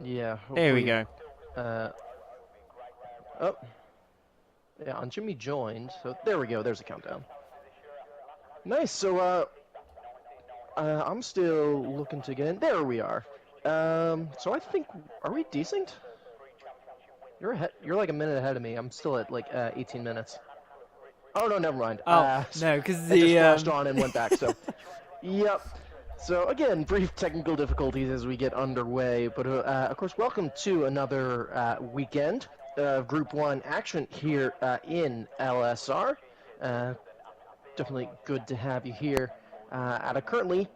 Yeah, There we hopefully. go. Uh, oh, yeah, and Jimmy joined, so there we go. There's a countdown. Nice. So, I'm still looking to get in. There we are. So I think, are we decent? You're ahead. You're like a minute ahead of me. I'm still at like 18 minutes. Oh no, never mind. Oh no, because It just the flashed on and went back. So, yep. So again, brief technical difficulties as we get underway, but of course, welcome to another weekend of Group 1 action here in LSR. Uh, Definitely good to have you here at a currently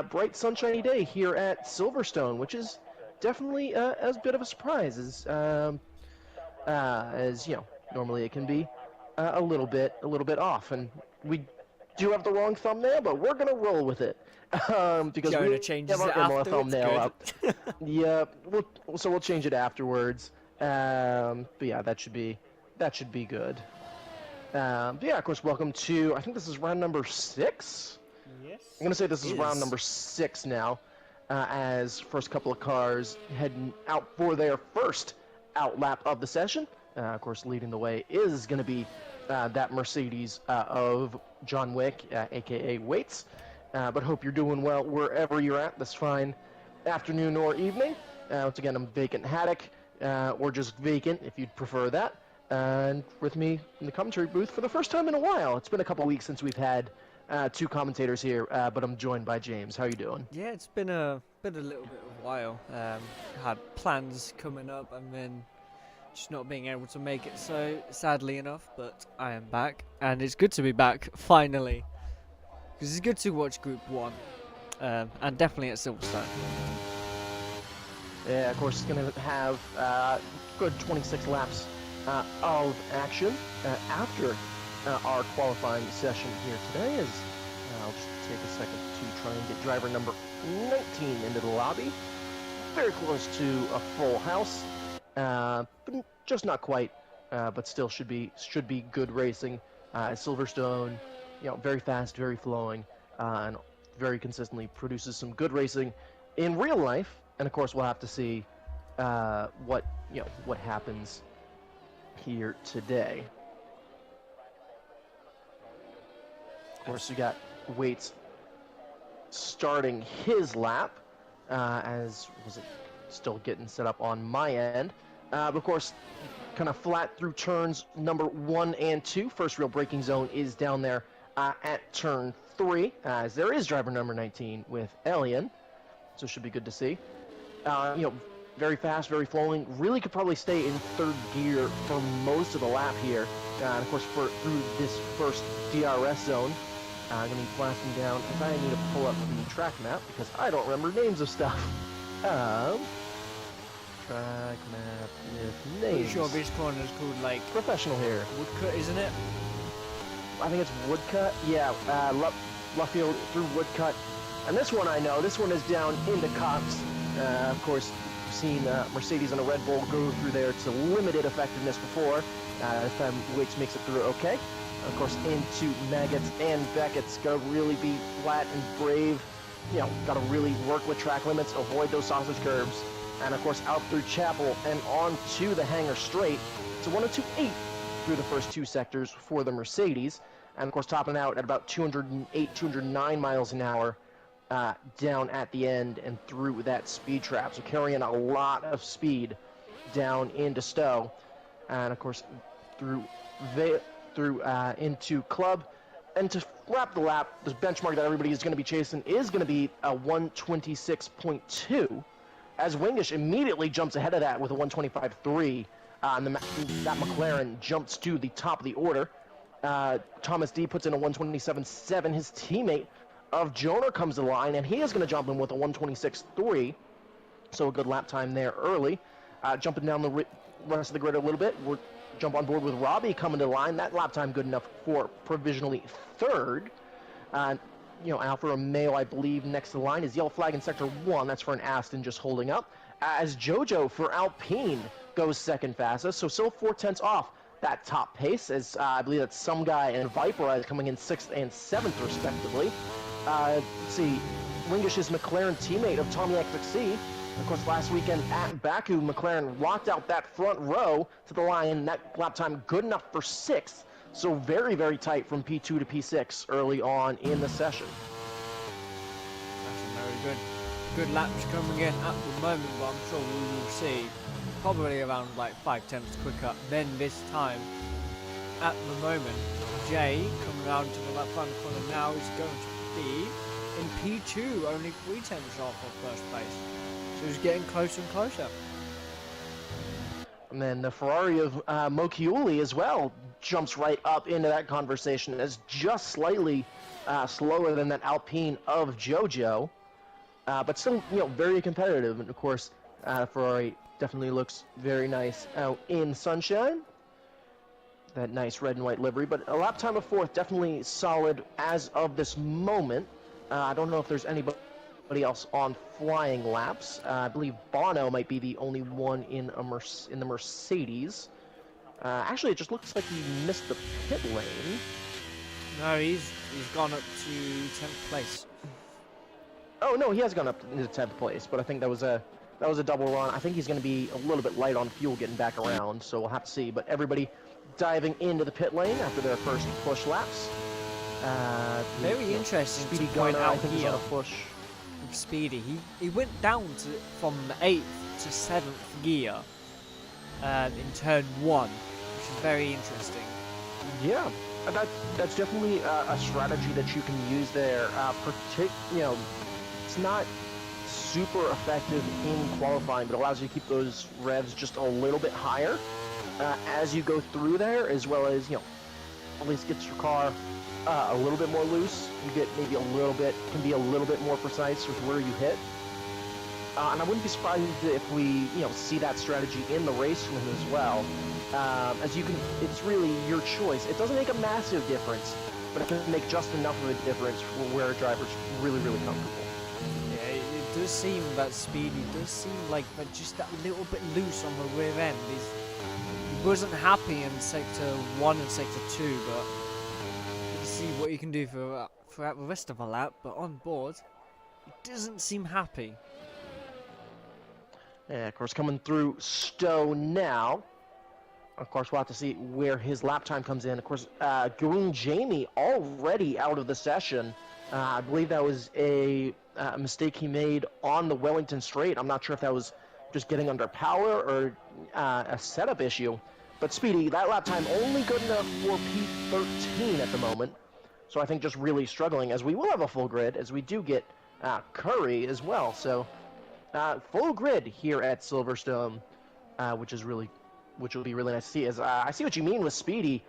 bright, sunshiny day here at Silverstone, which is definitely as bit of a surprise as you know normally it can be a little bit off, and we do have the wrong thumbnail, but we're gonna roll with it because we Jonah have changes our it Imola afterwards. thumbnail Good. up. Yeah, we'll change it afterwards. But yeah, that should be good. But yeah, of course, welcome to, I think this is round number 6. Yes, I'm gonna say it this is round is. number 6 now, as first couple of cars heading out for their first out lap of the session. Of course, leading the way is going to be that Mercedes of John Wick, aka Waits. But hope you're doing well wherever you're at this fine afternoon or evening. Once again, I'm Vacant Haddock, or just Vacant if you'd prefer that. And with me in the commentary booth for the first time in a while. It's been a couple weeks since we've had two commentators here, but I'm joined by James. How you doing? Yeah, it's been a little bit of a while. Had plans coming up and then just not being able to make it. So sadly enough, but I am back, and it's good to be back finally. Because it's good to watch Group 1, and definitely at Silverstone. Yeah, of course, it's going to have good 26 laps of action after our qualifying session here today. As I'll just take a second to try and get driver number 19 into the lobby. Very close to a full house, but just not quite. But still should be good racing. Silverstone, very fast, very flowing, and very consistently produces some good racing in real life. And of course, we'll have to see what happens here today. Of course, we got Waits starting his lap, as was it still getting set up on my end. But of course, kind of flat through turns number 1 and 2. First real braking zone is down there at turn 3, as there is driver number 19 with Elian, so it should be good to see. Very fast, very flowing. Really could probably stay in third gear for most of the lap here. And of course, through this first DRS zone, I'm going to be blasting down. If I need to pull up the track map because I don't remember names of stuff. Track map with Pretty names. sure this corner is called like Professional here. Woodcut, isn't it? I think it's Woodcut. Yeah, Luffield through Woodcut. And this one I know. This one is down into Cox. Of course, we've seen Mercedes and a Red Bull go through there to limited effectiveness before. This time Waits makes it through okay. Of course, into Maggots and Beckett's. Got to really be flat and brave. Got to really work with track limits, avoid those sausage curves. And of course, out through Chapel and on to the Hangar Straight. It's a 102.8 through the first 2 sectors for the Mercedes. And of course, topping out at about 208, 209 miles an hour down at the end and through that speed trap. So carrying a lot of speed down into Stowe. And of course, through into Club. And to wrap the lap, the benchmark that everybody is going to be chasing is going to be a 126.2, as Wingish immediately jumps ahead of that with a 125.3. And that McLaren jumps to the top of the order. Thomas D puts in a 127.7. His teammate of Jonah comes to the line, and he is going to jump in with a 126.3. So a good lap time there early. Jumping down the rest of the grid a little bit, we'll jump on board with Robbie coming to the line. That lap time good enough for provisionally third. Alfa Romeo, I believe, next to the line is yellow flag in sector 1. That's for an Aston just holding up. As Jojo for Alpine goes second fastest. So still 4/10 off that top pace, as I believe that's some guy and Viper coming in 6th and 7th respectively. Let's see, Wingish's McLaren teammate of Tommy XXC Of course, last weekend at Baku, McLaren locked out that front row to the line. That lap time good enough for 6th. So very, very tight from P2 to P6 early on in the session. That's a very good laps coming in at the moment, but I'm sure we will see probably around like 5/10 quicker than this time. At the moment, Jay coming around to the left front corner now is going to be in P2, only 3/10 off of first place. So he's getting closer and closer. And then the Ferrari of Mochiuli as well jumps right up into that conversation as just slightly slower than that Alpine of Jojo, but still, very competitive. And of course, Ferrari definitely looks very nice out in sunshine. That nice red and white livery, but a lap time of 4th, definitely solid as of this moment. I don't know if there's anybody else on flying laps. I believe Bono might be the only one in the Mercedes. Actually, it just looks like he missed the pit lane. No, he's gone up to 10th place. Oh no, he has gone up into 10th place, but I think that was a double run. I think he's going to be a little bit light on fuel getting back around, so we'll have to see. But everybody diving into the pit lane after their first push laps. Very interesting Speedy to point Gunner, out I think, is here. on a push. With Speedy, he went down from 8th to 7th gear in turn 1, which is very interesting. Yeah, that's definitely a strategy that you can use there. It's not super effective in qualifying, but allows you to keep those revs just a little bit higher as you go through there, as well as, at least gets your car a little bit more loose. You get maybe can be a little bit more precise with where you hit. And I wouldn't be surprised if we, see that strategy in the race from him as well. It's really your choice. It doesn't make a massive difference, but it can make just enough of a difference for where a driver's really, really comfortable. Yeah, it does seem that Speedy does seem like but just that little bit loose on the rear end. He wasn't happy in sector 1 and sector 2, but see what you can do throughout the rest of the lap, but on board, he doesn't seem happy. Yeah, of course, coming through Stowe now. Of course, we'll have to see where his lap time comes in. Of course, Green Jamie already out of the session. I believe that was a mistake he made on the Wellington Straight. I'm not sure if that was just getting under power or a setup issue. But Speedy, that lap time only good enough for P13 at the moment. So I think just really struggling, as we will have a full grid, as we do get Curry as well. So full grid here at Silverstone, which will be really nice to see. As I see what you mean with Speedy.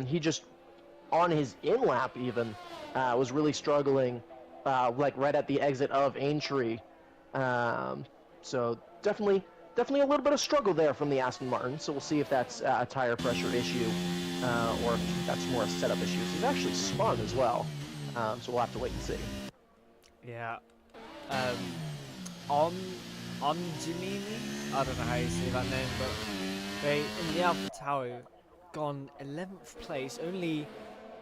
He just, on his in-lap even, was really struggling, like right at the exit of Aintree. So definitely a little bit of struggle there from the Aston Martin. So we'll see if that's a tire pressure issue or if that's more a setup issue. He's actually spun as well, so we'll have to wait and see. Yeah. Jamini, I don't know how you say that name, but they in the Alpha Tower gone 11th place, only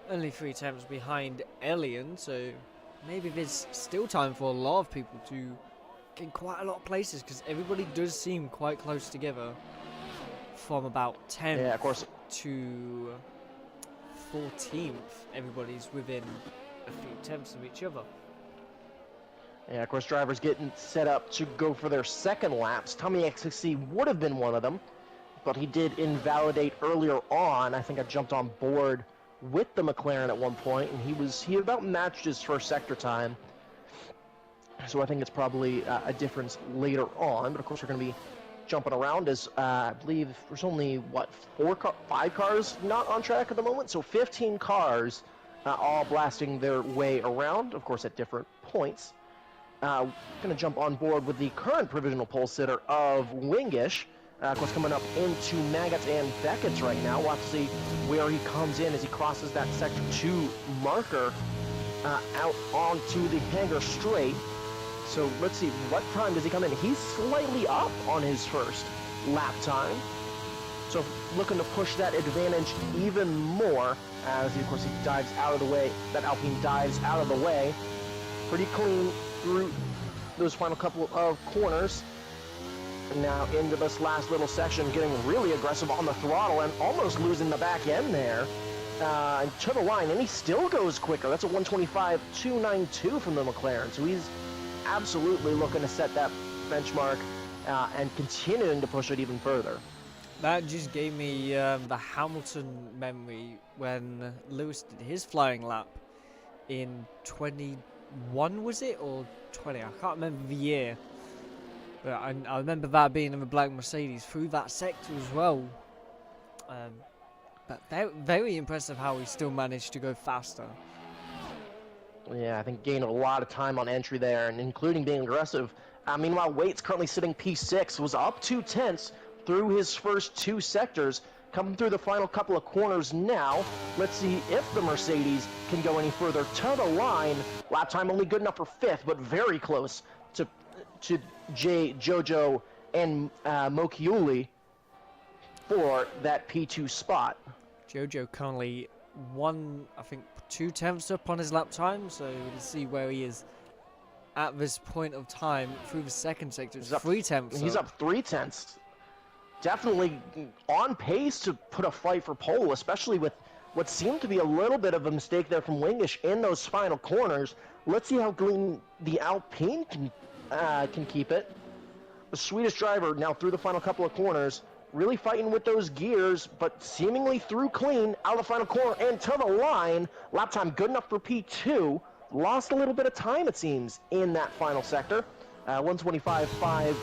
3 attempts behind Elian. So maybe there's still time for a lot of people to in quite a lot of places, because everybody does seem quite close together from about 10th of course, to 14th. Everybody's within a few tenths of each other. Yeah, of course, drivers getting set up to go for their second laps. Tommy XXC would have been one of them, but he did invalidate earlier on. I think I jumped on board with the McLaren at one point, and he about matched his first sector time. So I think it's probably a difference later on. But of course, we're going to be jumping around as I believe there's only, 5 cars not on track at the moment. So 15 cars all blasting their way around, of course, at different points. Going to jump on board with the current provisional pole sitter of Wingish. Of course, coming up into Maggots and Beckett's right now. We'll have to see where he comes in as he crosses that Sector 2 marker out onto the hangar straight. So let's see, what time does he come in? He's slightly up on his first lap time. So looking to push that advantage even more as, of course, he dives out of the way. That Alpine dives out of the way. Pretty clean through those final couple of corners. And now into this last little section, getting really aggressive on the throttle and almost losing the back end there. To the line, and he still goes quicker. That's a 125.292 from the McLaren. So he's absolutely looking to set that benchmark and continuing to push it even further. That just gave me the Hamilton memory when Lewis did his flying lap in 21, was it, or 20? I can't remember the year. But I remember that being in the black Mercedes through that sector as well. But very impressive how he still managed to go faster. Yeah, I think gained a lot of time on entry there, and including being aggressive. Meanwhile, Waite's currently sitting P6, was up 2/10 through his first two sectors, coming through the final couple of corners now. Let's see if the Mercedes can go any further to the line. Lap time only good enough for 5th, but very close to Jojo and Mokiuli for that P2 spot. Jojo currently 2/10 up on his lap time, so we'll see where he is at this point of time through the second sector. It's 3/10. He's up 3/10. Definitely on pace to put a fight for pole, especially with what seemed to be a little bit of a mistake there from Wingish in those final corners. Let's see how clean the Alpine can keep it. The Swedish driver now through the final couple of corners, really fighting with those gears, but seemingly through clean out of the final corner and to the line. Lap time good enough for P2. Lost a little bit of time, it seems, in that final sector. 125.500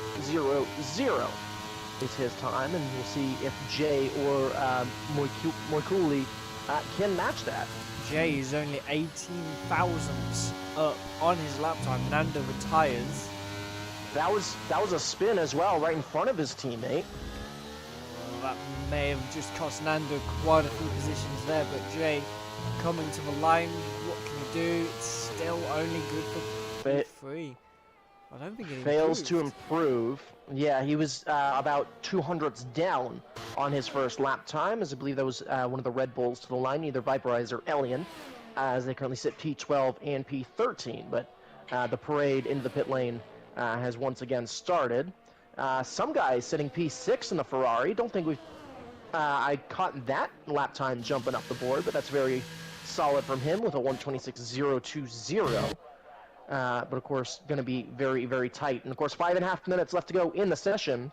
is his time, and we'll see if Jay or Moikuli can match that. Jay is only 18 thousandths up on his lap time. Nando retires. That was a spin as well, right in front of his teammate. Well, that may have just cost Nando quite a few positions there, but Jay coming to the line, what can he do? It's still only good for P3. I don't think it fails to improve. Yeah, he was about 200ths down on his first lap time, as I believe that was one of the Red Bulls to the line, either Viperize or Elian, as they currently sit P12 and P13. But the parade into the pit lane has once again started. Some guys sitting P6 in the Ferrari. Don't think I caught that lap time jumping up the board, but that's very solid from him with a 126.020. But of course, going to be very, very tight. And of course, 5.5 minutes left to go in the session.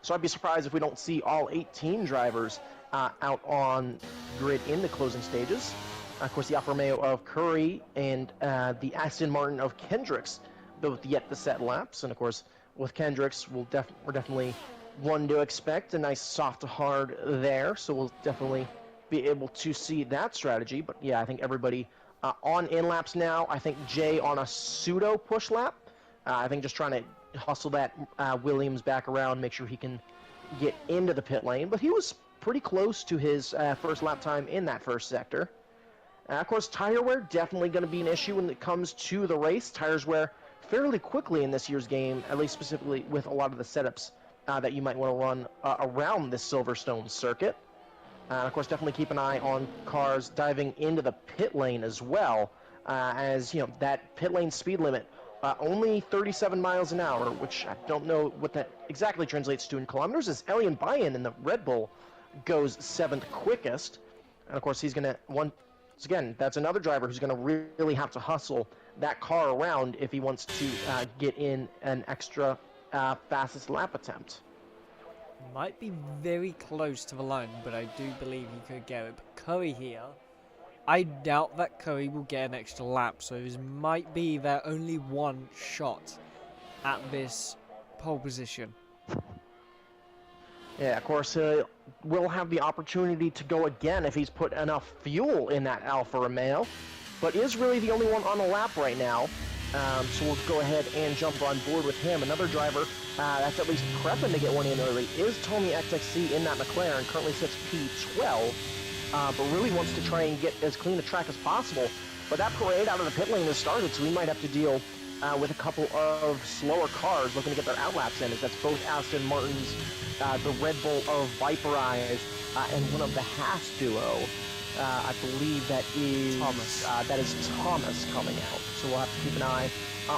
So I'd be surprised if we don't see all 18 drivers out on grid in the closing stages. Of course, the Alfa Romeo of Curry and the Aston Martin of Kendricks, both yet to set laps. And of course, with Kendricks, we're definitely one to expect a nice soft to hard there. So we'll definitely be able to see that strategy. But yeah, I think everybody on in laps now. I think Jay on a pseudo push lap. I think just trying to hustle that Williams back around, make sure he can get into the pit lane. But he was pretty close to his first lap time in that first sector. Of course, tire wear definitely going to be an issue when it comes to the race. Tires wear fairly quickly in this year's game, at least specifically with a lot of the setups that you might want to run around this Silverstone circuit. Of course, definitely keep an eye on cars diving into the pit lane as well, as you know that pit lane speed limit only 37 miles an hour, which I don't know what that exactly translates to in kilometers. As Elian Bayan in the Red Bull goes 7th quickest, and of course he's going to once again, that's another driver who's going to really have to hustle that car around if he wants to get in an extra fastest lap attempt. Might be very close to the line, but I do believe he could get it. But Curry here, I doubt that Curry will get an extra lap, so this might be their only one shot at this pole position. Yeah, of course, we'll have the opportunity to go again if he's put enough fuel in that Alfa Romeo, but is really the only one on the lap right now. So we'll go ahead and jump on board with him. Another driver that's at least prepping to get one in early is Tommy XXC in that McLaren. Currently sits P12, but really wants to try and get as clean a track as possible. But that parade out of the pit lane has started, so we might have to deal with a couple of slower cars looking to get their outlaps in, as that's both Aston Martins, the Red Bull of Viperize, and one of the Haas duo. I believe that is Thomas. Thomas coming out. So we'll have to keep an eye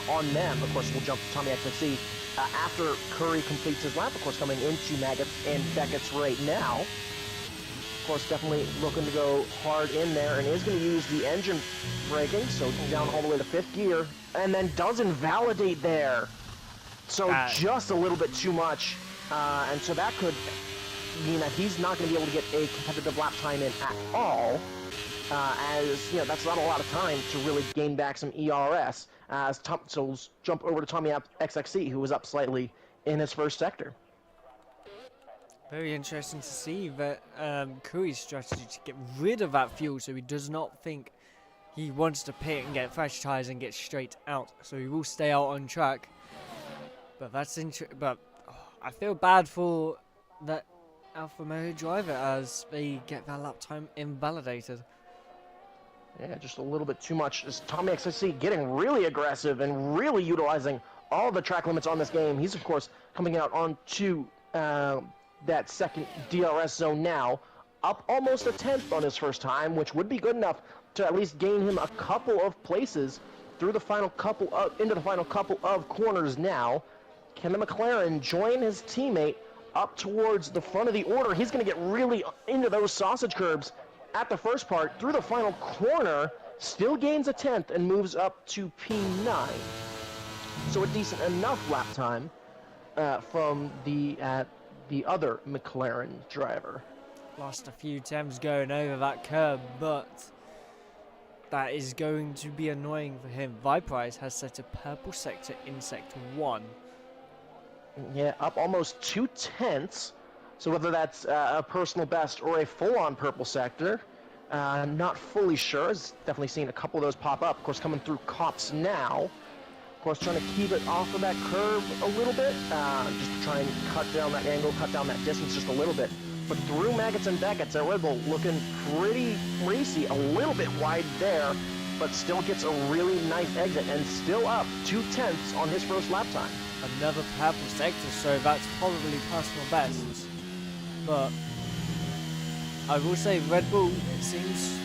on them. Of course, we'll jump to Tommy XFC after Curry completes his lap. Of course, coming into Maggots and Beckett's right now. Of course, definitely looking to go hard in there, and is going to use the engine braking, so down all the way to 5th gear, and then does invalidate there. So just a little bit too much, and so that could mean that he's not going to be able to get a competitive lap time in at all, as you know, that's not a lot of time to really gain back some ERS. So we'll jump over to Tommy XXC, who was up slightly in his first sector. Very interesting to see that Curry's strategy to get rid of that fuel, so he does not think he wants to pit and get fresh tyres and get straight out. So he will stay out on track. But that's but I feel bad for that Alfa Romeo driver as they get that lap time invalidated. Yeah, just a little bit too much. Just Tommy XSC getting really aggressive and really utilizing all the track limits on this game. He's, of course, coming out onto that second DRS zone now, up almost a 10th on his first time, which would be good enough to at least gain him a couple of places through the final couple of, into the final couple of corners now. Can the McLaren join his teammate up towards the front of the order? He's going to get really into those sausage curbs at the first part. Through the final corner, still gains a 10th and moves up to P9. So a decent enough lap time from the other McLaren driver. Lost a few temps going over that curb, but that is going to be annoying for him. Viprise has set a purple sector in Sector 1. Yeah, up almost 2/10. So whether that's a personal best or a full-on purple sector, not fully sure. Has definitely seen a couple of those pop up. Of course, coming through Cops now. Of course, trying to keep it off of that curve a little bit, just to try and cut down that angle, cut down that distance just a little bit. But through Maggots and Beckett's, that Red Bull looking pretty racy, a little bit wide there, but still gets a really nice exit and still up 2/10 on his first lap time. Another purple sector, so that's probably personal best. But I will say Red Bull, it seems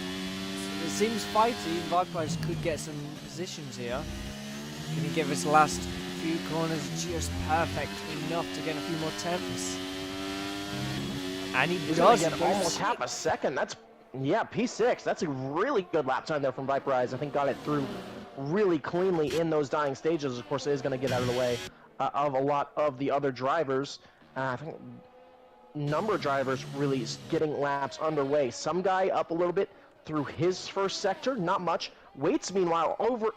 fighty. Viprise could get some positions here. Can he give his last few corners just perfect enough to get a few more temps? And he does get almost half a second. That's, yeah, P6. That's a really good lap time there from Viprise. I think got it through really cleanly in those dying stages. Of course, it is going to get out of the way of a lot of the other drivers. I think number of drivers really getting laps underway. Some guy up a little bit through his first sector, not much. Waits, meanwhile, over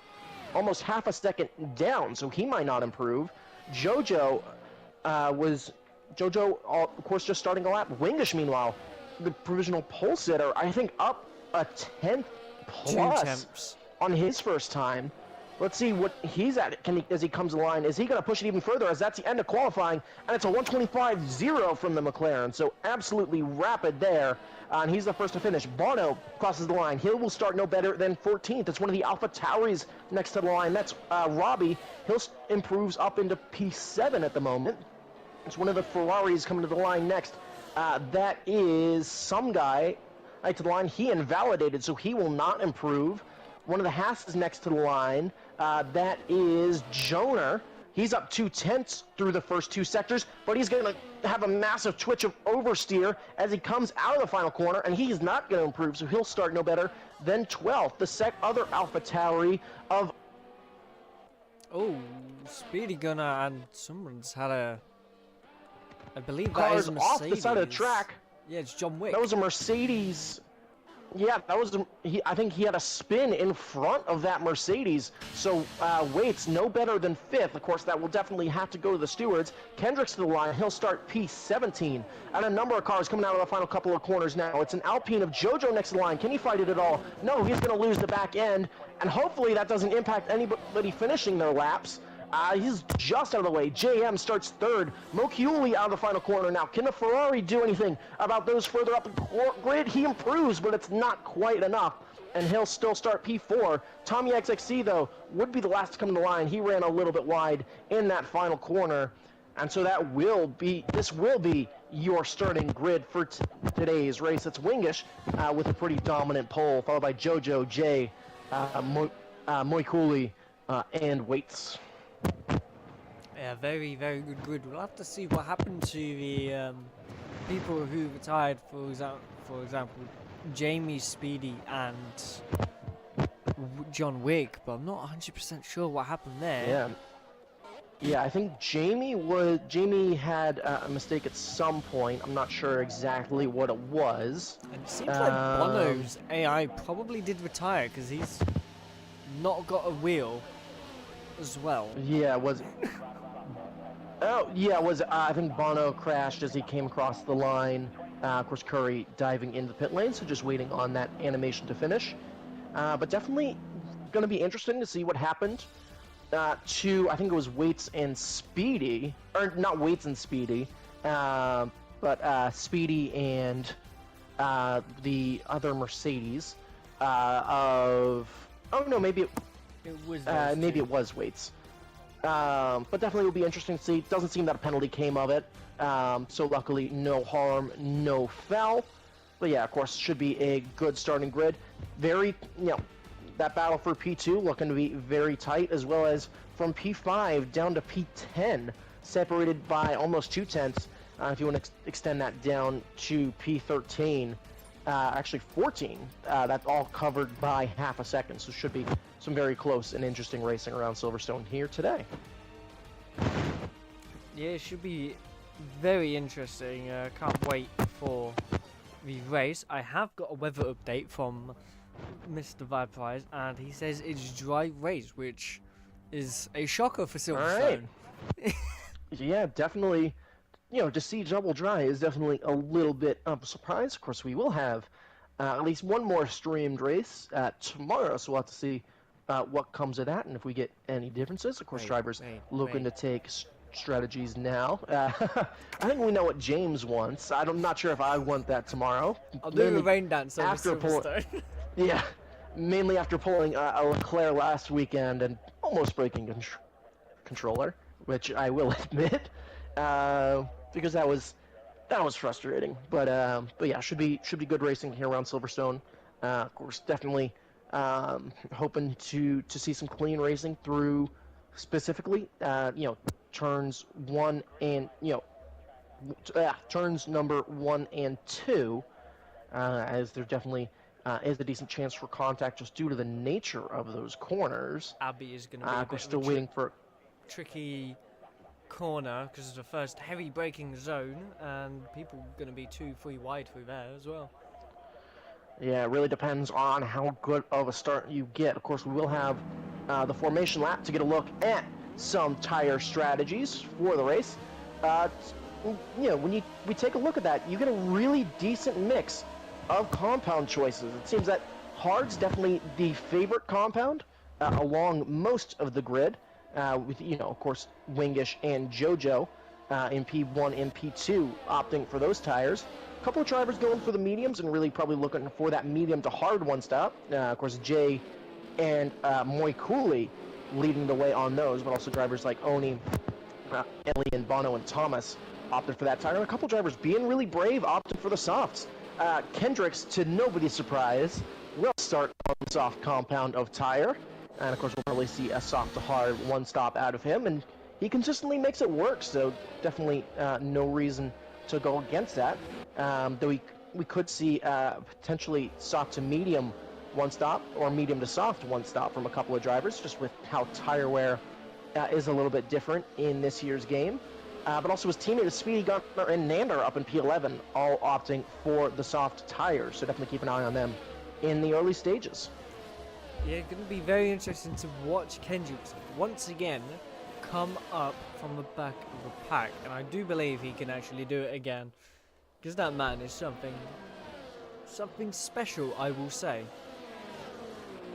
almost half a second down, so he might not improve. Jojo of course, just starting a lap. Wingish, meanwhile, the provisional pole sitter, I think up a 10th plus on his first time. Let's see what he's at as he comes to the line. Is he going to push it even further, as that's the end of qualifying, and it's a 1:25.0 from the McLaren, so absolutely rapid there, and he's the first to finish. Bono crosses the line. He will start no better than 14th. It's one of the Alpha Tauris next to the line. That's Robbie. Hill improves up into P7 at the moment. It's one of the Ferraris coming to the line next. That is some guy right to the line. He invalidated, so he will not improve. One of the Haas is next to the line. That is Joner. He's up 2/10 through the first two sectors, but he's going to have a massive twitch of oversteer as he comes out of the final corner, and he's not going to improve, so he'll start no better than 12th. The other Alpha Tauri of... Oh, Speedy Gunner, and someone's had a... I believe that cars is a Mercedes. off the side of the track. Yeah, it's John Wick. That was a Mercedes. Yeah, that was. I think he had a spin in front of that Mercedes. So Waits no better than 5th. Of course, that will definitely have to go to the stewards. Kendrick's to the line. He'll start P17. And a number of cars coming out of the final couple of corners now. It's an Alpine of Jojo next to the line. Can he fight it at all? No, he's going to lose the back end. And hopefully that doesn't impact anybody finishing their laps. He's just out of the way. JM starts 3rd. Mochiuli out of the final corner now. Can the Ferrari do anything about those further up the grid? He improves, but it's not quite enough, and he'll still start P4. Tommy XXC, though, would be the last to come to the line. He ran a little bit wide in that final corner, and so this will be your starting grid for today's race. It's Wingish with a pretty dominant pole, followed by Jojo, Jay, Moikuli, and Waits. Yeah, very, very good grid. We'll have to see what happened to the people who retired, for example, Jamie, Speedy, and John Wick, but I'm not 100% sure what happened there. Yeah, I think Jamie had a mistake at some point. I'm not sure exactly what it was. And it seems like Bono's AI probably did retire because he's not got a wheel as well. Yeah, was oh yeah, was I think Bono crashed as he came across the line. Of course, Curry diving into the pit lane, so just waiting on that animation to finish. But definitely going to be interesting to see what happened to, I think it was Waits and Speedy, or not Waits and Speedy, but Speedy and the other Mercedes oh no, maybe it was Waits. But definitely will be interesting to see. Doesn't seem that a penalty came of it. So luckily, no harm, no foul. But yeah, of course, should be a good starting grid. Very, that battle for P2 looking to be very tight, as well as from P5 down to P10, separated by almost 2/10. If you want to extend that down to P13, actually 14, that's all covered by half a second. So should be some very close and interesting racing around Silverstone here today. Yeah, it should be very interesting. Can't wait for the race. I have got a weather update from Mr. Viprise, and he says it's dry race, which is a shocker for Silverstone. Right. Yeah, definitely. To see double dry is definitely a little bit of a surprise. Of course, we will have at least one more streamed race tomorrow, so we'll have to see what comes of that and if we get any differences. Of course, drivers looking to take strategies now. I think we know what James wants. I'm not sure if I want that tomorroller. I'll do a rain dance after Silverstone. Yeah, mainly after pulling a Leclerc last weekend and almost breaking controller, which I will admit, because that was frustrating. But yeah, should be good racing here around Silverstone. Of course, definitely hoping to see some clean racing through, specifically, turns 1 and turns number 1 and 2, as there definitely is a decent chance for contact just due to the nature of those corners. Abbey is going to be we're still waiting for tricky corner because it's the first heavy braking zone, and people are going to be 2-3 wide through there as well. Yeah, it really depends on how good of a start you get. Of course, we will have the formation lap to get a look at some tire strategies for the race. When we take a look at that, you get a really decent mix of compound choices. It seems that hard's definitely the favorite compound along most of the grid, with of course Wingish and Jojo in P1 and P2 opting for those tires. A couple of drivers going for the mediums and really probably looking for that medium to hard one stop. Of course, Jay and Moikuli leading the way on those, but also drivers like Oni, Ellie, and Bono and Thomas opted for that tire. And a couple drivers being really brave opted for the softs. Kendricks, to nobody's surprise, will start on the soft compound of tire. And of course, we'll probably see a soft to hard one stop out of him. And he consistently makes it work, so definitely no reason to go against that. Though we could see potentially soft to medium one stop or medium to soft one stop from a couple of drivers, just with how tire wear is a little bit different in this year's game. But also his teammate Speedy, Gunner, and Nander up in P11, all opting for the soft tires. So definitely keep an eye on them in the early stages. Yeah, going to be very interesting to watch Kendricks once again come up from the back of the pack. And I do believe he can actually do it again, because that man is something special, I will say.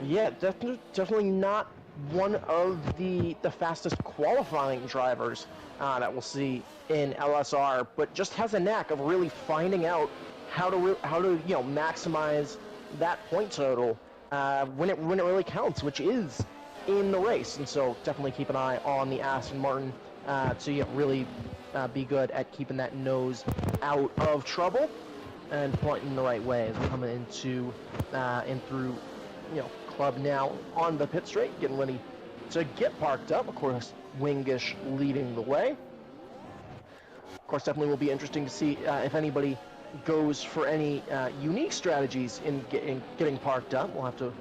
Yeah, definitely not one of the fastest qualifying drivers that we'll see in LSR, but just has a knack of really finding out how to maximize that point total when it really counts, which is in the race. And so definitely keep an eye on the Aston Martin to really be good at keeping that nose out of trouble and pointing the right way as we're coming into in through club now on the pit straight, getting ready to get parked up. Of course, Wingish leading the way. Of course, definitely will be interesting to see if anybody goes for any unique strategies in getting parked up. We'll have to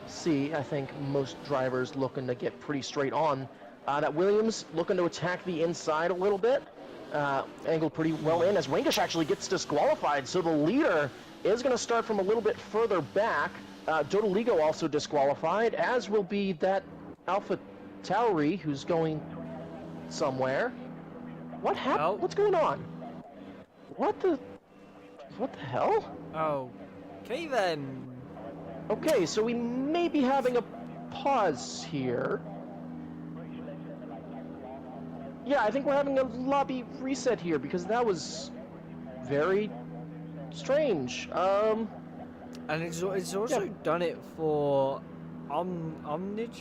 see. I think most drivers looking to get pretty straight on. That Williams looking to attack the inside a little bit. Angled pretty well in as Wingish actually gets disqualified. So the leader is going to start from a little bit further back. Dodoligo also disqualified, as will be that Alpha Tauri who's going somewhere. What happened? Oh. What's going on? What the hell? Oh. Okay then. Okay, so we may be having a pause here. Yeah, I think we're having a lobby reset here because that was very strange. And it's also done it for Omnich.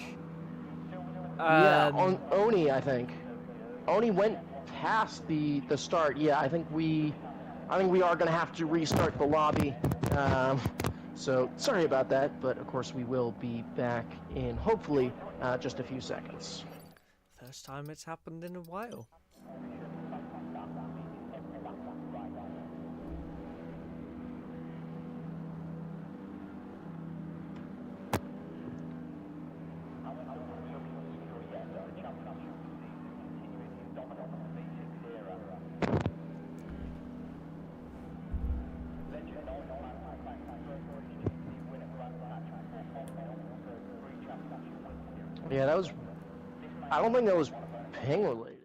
Yeah, on Oni, I think. Oni went past the start. Yeah, I think we are going to have to restart the lobby. So sorry about that, but of course we will be back in hopefully just a few seconds. First time it's happened in a while. Yeah, that was... I don't think that was ping related.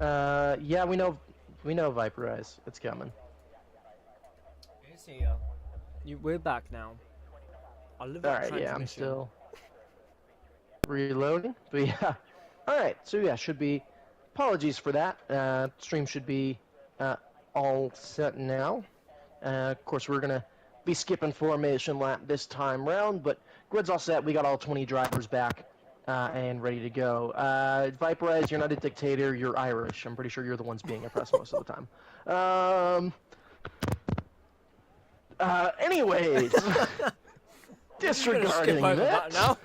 Yeah, we know Viperize. It's coming. It's here. We're back now. I love that Alright, yeah, I'm transmission. still reloading. But yeah. Alright, so yeah, should be... Apologies for that. Stream should be all set now. Of course, we're going to be skipping formation lap this time round, but grid's all set. We got all 20 drivers back and ready to go. Viperize, you're not a dictator. You're Irish. I'm pretty sure you're the ones being oppressed most of the time. Anyways... Disregarding that, now.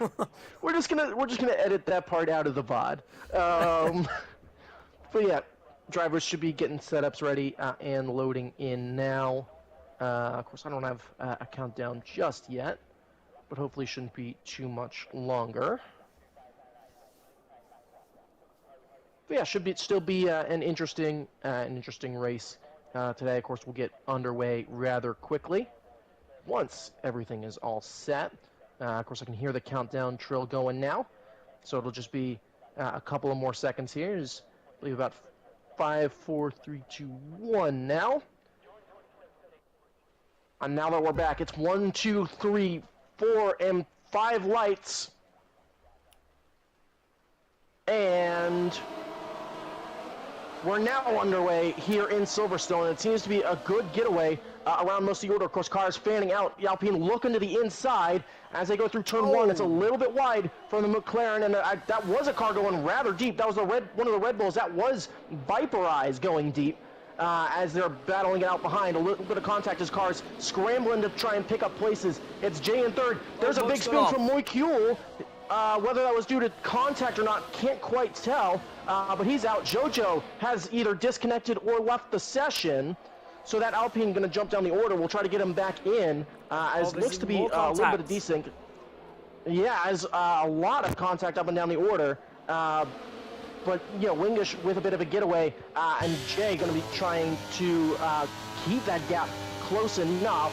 we're just gonna edit that part out of the VOD. But yeah, drivers should be getting setups ready and loading in now. Of course, I don't have a countdown just yet, but hopefully shouldn't be too much longer. But yeah, still be an interesting race today. Of course, we'll get underway rather quickly once everything is all set. Of course, I can hear the countdown trill going now, so it'll just be a couple of more seconds here. I believe about 5, 4, 3, 2, 1 now. And now that we're back, it's 1, 2, 3, 4, and 5 lights. And we're now underway here in Silverstone. It seems to be a good getaway around most of the order. Of course, cars fanning out. The Alpine looking to the inside as they go through turn 1. It's a little bit wide from the McLaren, and that was a car going rather deep. That was one of the Red Bulls. That was Viperize going deep as they're battling it out behind. A little bit of contact as cars scrambling to try and pick up places. It's Jay in third. There's a big spin from Moykuel. Whether that was due to contact or not, can't quite tell. But he's out. Jojo has either disconnected or left the session. So that Alpine going to jump down the order. We'll try to get him back in. As it looks to be a little bit of desync. Yeah, as a lot of contact up and down the order. But, you know, Wingish with a bit of a getaway. And Jay going to be trying to keep that gap close enough.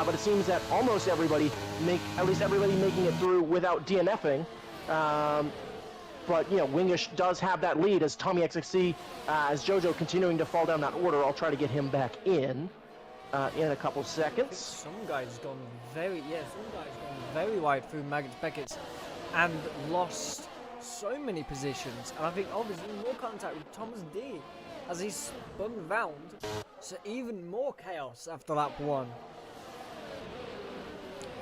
But it seems that almost everybody making it through without DNFing. But, you know, Wingish does have that lead as Tommy XXC, as Jojo continuing to fall down that order. I'll try to get him back in a couple seconds. Some guys gone very wide through Magnus Beckett's and lost so many positions. And I think obviously more contact with Thomas D as he spun round. So even more chaos after lap 1.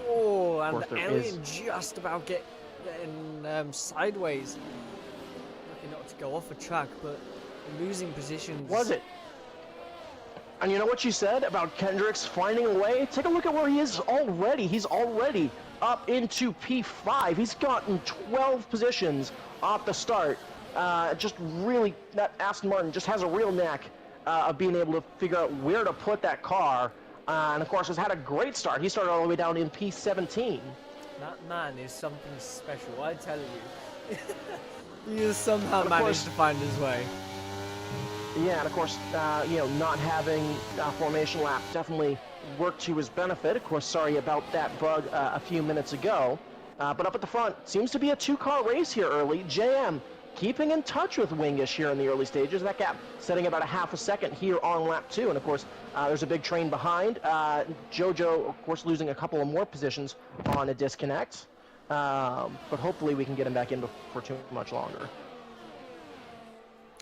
Oh, and the alien just about getting sideways. Lucky not to go off a track, but losing positions. Was it? And you know what you said about Kendricks finding a way? Take a look at where he is already. He's already up into P5. He's gotten 12 positions off the start. Just really, that Aston Martin just has a real knack of being able to figure out where to put that car. And of course has had a great start. He started all the way down in P17. That man is something special, I tell you. He has somehow managed to find his way. Yeah, and of course, you know, not having a formation lap definitely worked to his benefit. Of course, sorry about that bug a few minutes ago. But up at the front, seems to be a 2-car race here early. JM keeping in touch with Wingish here in the early stages. That gap setting about a half a second here on lap 2. And of course, there's a big train behind. Jojo, of course, losing a couple of more positions on a disconnect. But hopefully we can get him back in for too much longer.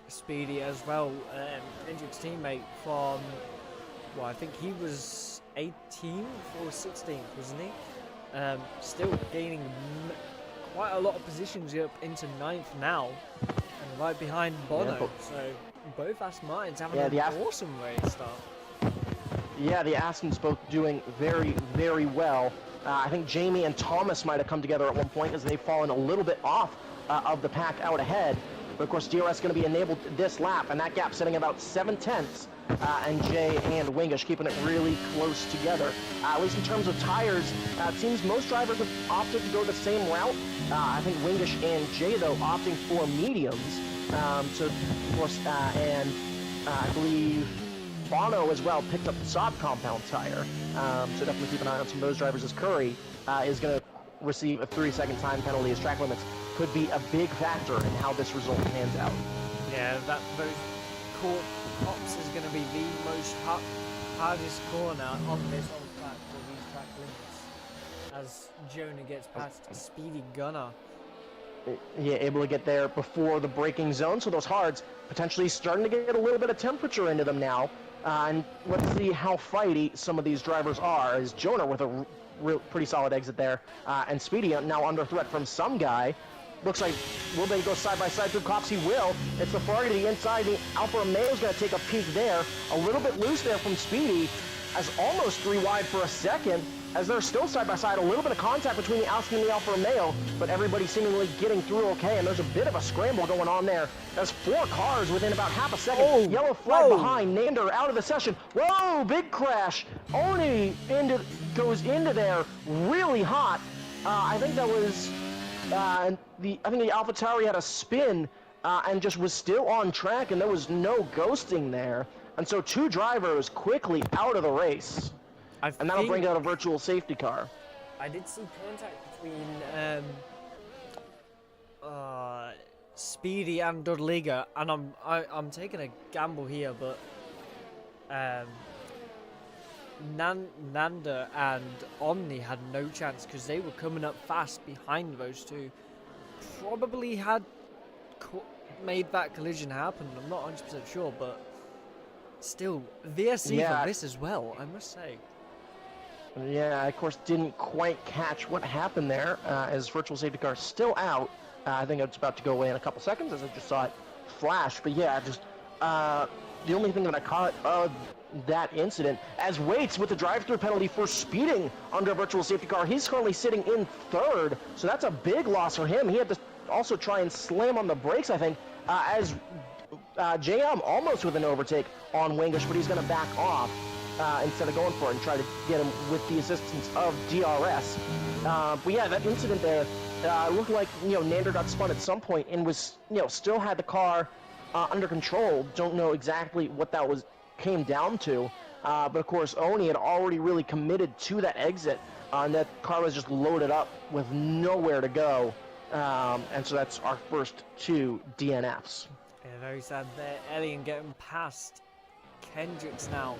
Speedy as well, Hendrick's teammate from, well, I think he was 18th or 16th, wasn't he? Still gaining quite a lot of positions up into 9th now, and right behind Bono. Yeah, so both Aston Martins having an awesome race start. Yeah, the Astons both doing very, very well. I think Jamie and Thomas might have come together at one point as they've fallen a little bit off of the pack out ahead. But of course, DRS going to be enabled this lap, and that gap setting about 7/10. And Jay and Wingish keeping it really close together. At least in terms of tires, it seems most drivers have opted to go the same route. I think Wingish and Jay, though, opting for mediums. So, of course, and I believe Bono as well picked up the Saab compound tire. So definitely keep an eye on some of those drivers as Curry is going to receive a 3-second time penalty as track limits could be a big factor in how this result pans out. Yeah, those cops is going to be the most hardest corner on this whole track for these track limits. As Jonah gets past Speedy Gunner. Yeah, able to get there before the braking zone, so those hards potentially starting to get a little bit of temperature into them now. And let's see how fighty some of these drivers are, as Jonah with a pretty solid exit there, and Speedy now under threat from some guy. Looks like, will they go side by side through cops? He will. It's the Ferrari to the inside. The Alfa Romeo is going to take a peek there. A little bit loose there from Speedy, as almost 3 wide for a second, as they're still side by side. A little bit of contact between the Alfa and the Alfa Romeo, but everybody seemingly getting through okay, and there's a bit of a scramble going on there. There's 4 cars within about half a second. Oh, yellow flag whoa. behind. Nander out of the session. Whoa, big crash. Oni goes into there really hot. I think that was... I think the AlphaTauri had a spin and just was still on track, and there was no ghosting there. And so 2 drivers quickly out of the race. And that'll bring out a virtual safety car. I did see contact between Speedy and Dudliga, and I'm taking a gamble here, but Nanda and Omni had no chance because they were coming up fast behind those 2. Probably had made that collision happen. I'm not 100% sure, but still, VSC for this as well, I must say. Yeah, I, of course, didn't quite catch what happened there, as virtual safety car is still out. I think it's about to go away in a couple seconds, as I just saw it flash. But yeah, just the only thing that I caught of that incident, as Waits with the drive-through penalty for speeding under a virtual safety car. He's currently sitting in 3rd, so that's a big loss for him. He had to also try and slam on the brakes, I think, as JM almost with an overtake on Wingish, but he's going to back off instead of going for it and try to get him with the assistance of DRS. But yeah, that incident there looked like, Nander got spun at some point and was, still had the car under control. Don't know exactly what that came down to, but of course Oni had already really committed to that exit, and that car was just loaded up with nowhere to go, and so that's our first 2 DNFs. Yeah, very sad there. Alien getting past Kendricks now.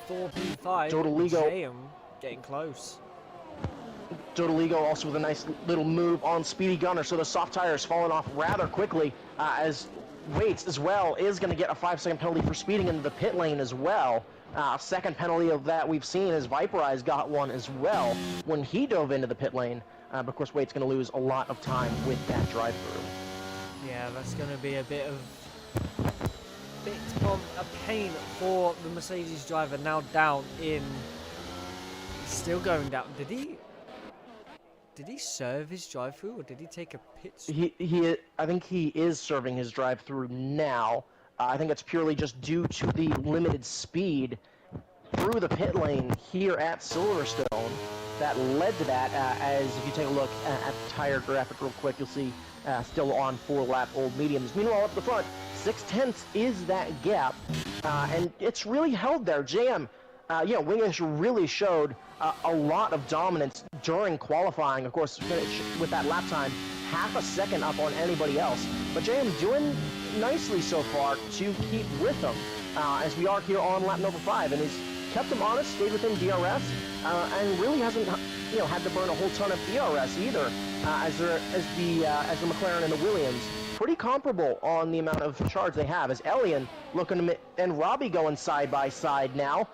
4P5. JM getting close. Dodoligo also with a nice little move on Speedy Gunner, so the soft tires falling off rather quickly, as Waits as well is going to get a 5-second penalty for speeding into the pit lane as well. Second penalty of that we've seen is Viperize got one as well when he dove into the pit lane. But of course, Waits going to lose a lot of time with that drive-through. Yeah, that's going to be a bit of a pain for the Mercedes driver, now down in... Still going down. Did he serve his drive-through, or did he take a pit stop? I think he is serving his drive-through now. I think it's purely just due to the limited speed through the pit lane here at Silverstone that led to that, as if you take a look at the tire graphic real quick, you'll see still on 4-lap old mediums. Meanwhile, up the front, 0.6 is that gap, and it's really held there. JM, Wingish really showed a lot of dominance during qualifying. Of course, finish with that lap time, half a second up on anybody else. But JM doing nicely so far to keep with them, as we are here on lap number 5, and he's kept them honest, stayed within DRS, and really hasn't had to burn a whole ton of DRS either, as the McLaren and the Williams. Pretty comparable on the amount of charge they have, as Elian looking to, and Robbie going side by side now.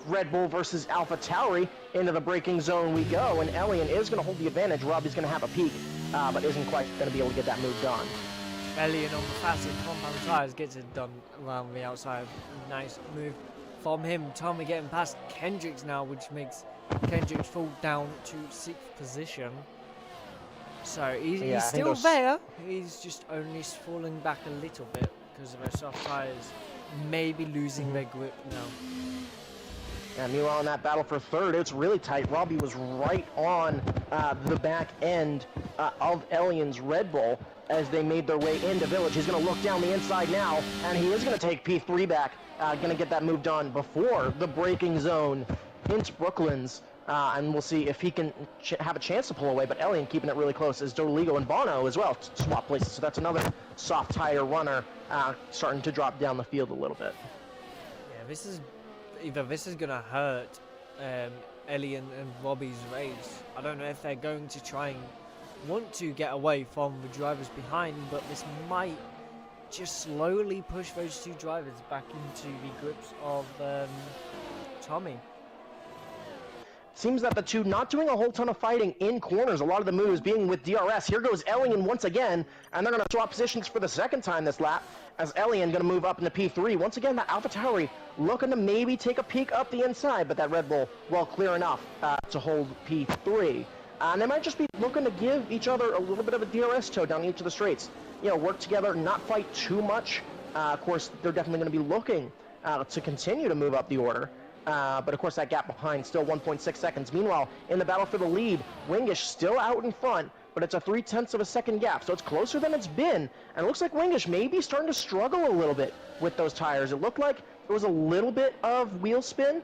Red Bull versus AlphaTauri. Into the braking zone we go, and Elian is going to hold the advantage. Robbie's going to have a peak, but isn't quite going to be able to get that move done. Elian on the fastest compound tires gets it done around the outside. Nice move from him. Tommy getting past Kendricks now, which makes Kendricks fall down to 6th position. So he's still there. He's just only falling back a little bit because of those soft tires. Maybe losing their grip now. And meanwhile, in that battle for 3rd, it's really tight. Robbie was right on the back end of Elian's Red Bull as they made their way into Village. He's going to look down the inside now, and he is going to take P3 back. Going to get that move done before the braking zone into Brooklands. and we'll see if he can have a chance to pull away, but Elian keeping it really close as Doligo and Bono as well swap places, so that's another soft tire runner starting to drop down the field a little bit. Yeah, this is gonna hurt Elian and Robbie's race. I don't know if they're going to try and want to get away from the drivers behind, but this might just slowly push those two drivers back into the grips of Tommy. Seems that the two not doing a whole ton of fighting in corners, a lot of the moves being with DRS. Here goes Elian once again, and they're going to swap positions for the second time this lap, as Elian going to move up into P3. Once again, that AlphaTauri looking to maybe take a peek up the inside, but that Red Bull, well, clear enough to hold P3. And they might just be looking to give each other a little bit of a DRS tow down each of the straights. You know, work together, not fight too much. Of course, they're definitely going to be looking to continue to move up the order. But of course that gap behind still 1.6 seconds. Meanwhile, in the battle for the lead, Wingish still out in front, but it's a 0.3 of a second gap, so it's closer than it's been. And it looks like Wingish may be starting to struggle a little bit with those tires. It looked like there was a little bit of wheel spin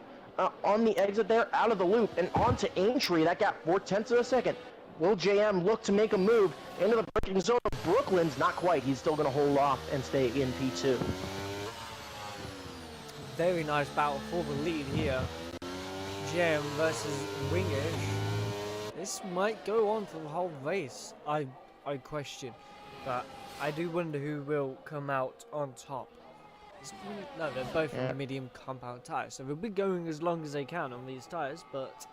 on the exit there, out of the loop, and onto Aintree. That gap 0.4 of a second. Will JM look to make a move into the braking zone of Brooklyn's? Not quite. He's still going to hold off and stay in P2. Very nice battle for the lead here. JM versus Wingish. This might go on for the whole race, I question. But I do wonder who will come out on top. No, they're both on the medium compound tyres, so they'll be going as long as they can on these tyres, but...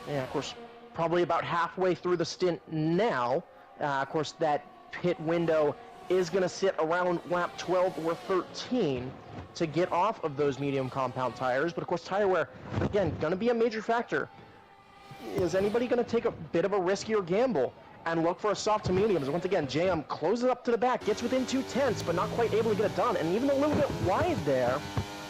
Yeah, of course, probably about halfway through the stint now. Of course, that pit window is going to sit around lap 12 or 13 to get off of those medium compound tires. But of course, tire wear, again, going to be a major factor. Is anybody going to take a bit of a riskier gamble and look for a soft to mediums? Once again, JM closes up to the back, gets within 0.2, but not quite able to get it done, and even a little bit wide there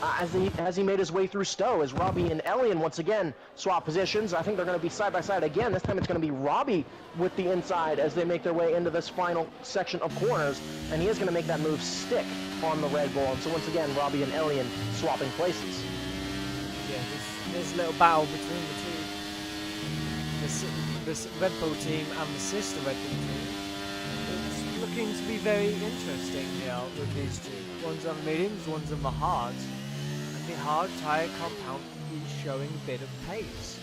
as he made his way through Stowe, as Robbie and Elian once again swap positions. I think they're going to be side by side again. This time it's going to be Robbie with the inside as they make their way into this final section of corners, and he is going to make that move stick on the Red Bull. And so once again, Robbie and Elian swapping places. Yeah, this little battle between the two. This Red Bull team and the sister Red Bull team. It's looking to be very interesting here with these two. One's on the mediums, one's on the hards. The hard tire compound is showing a bit of pace.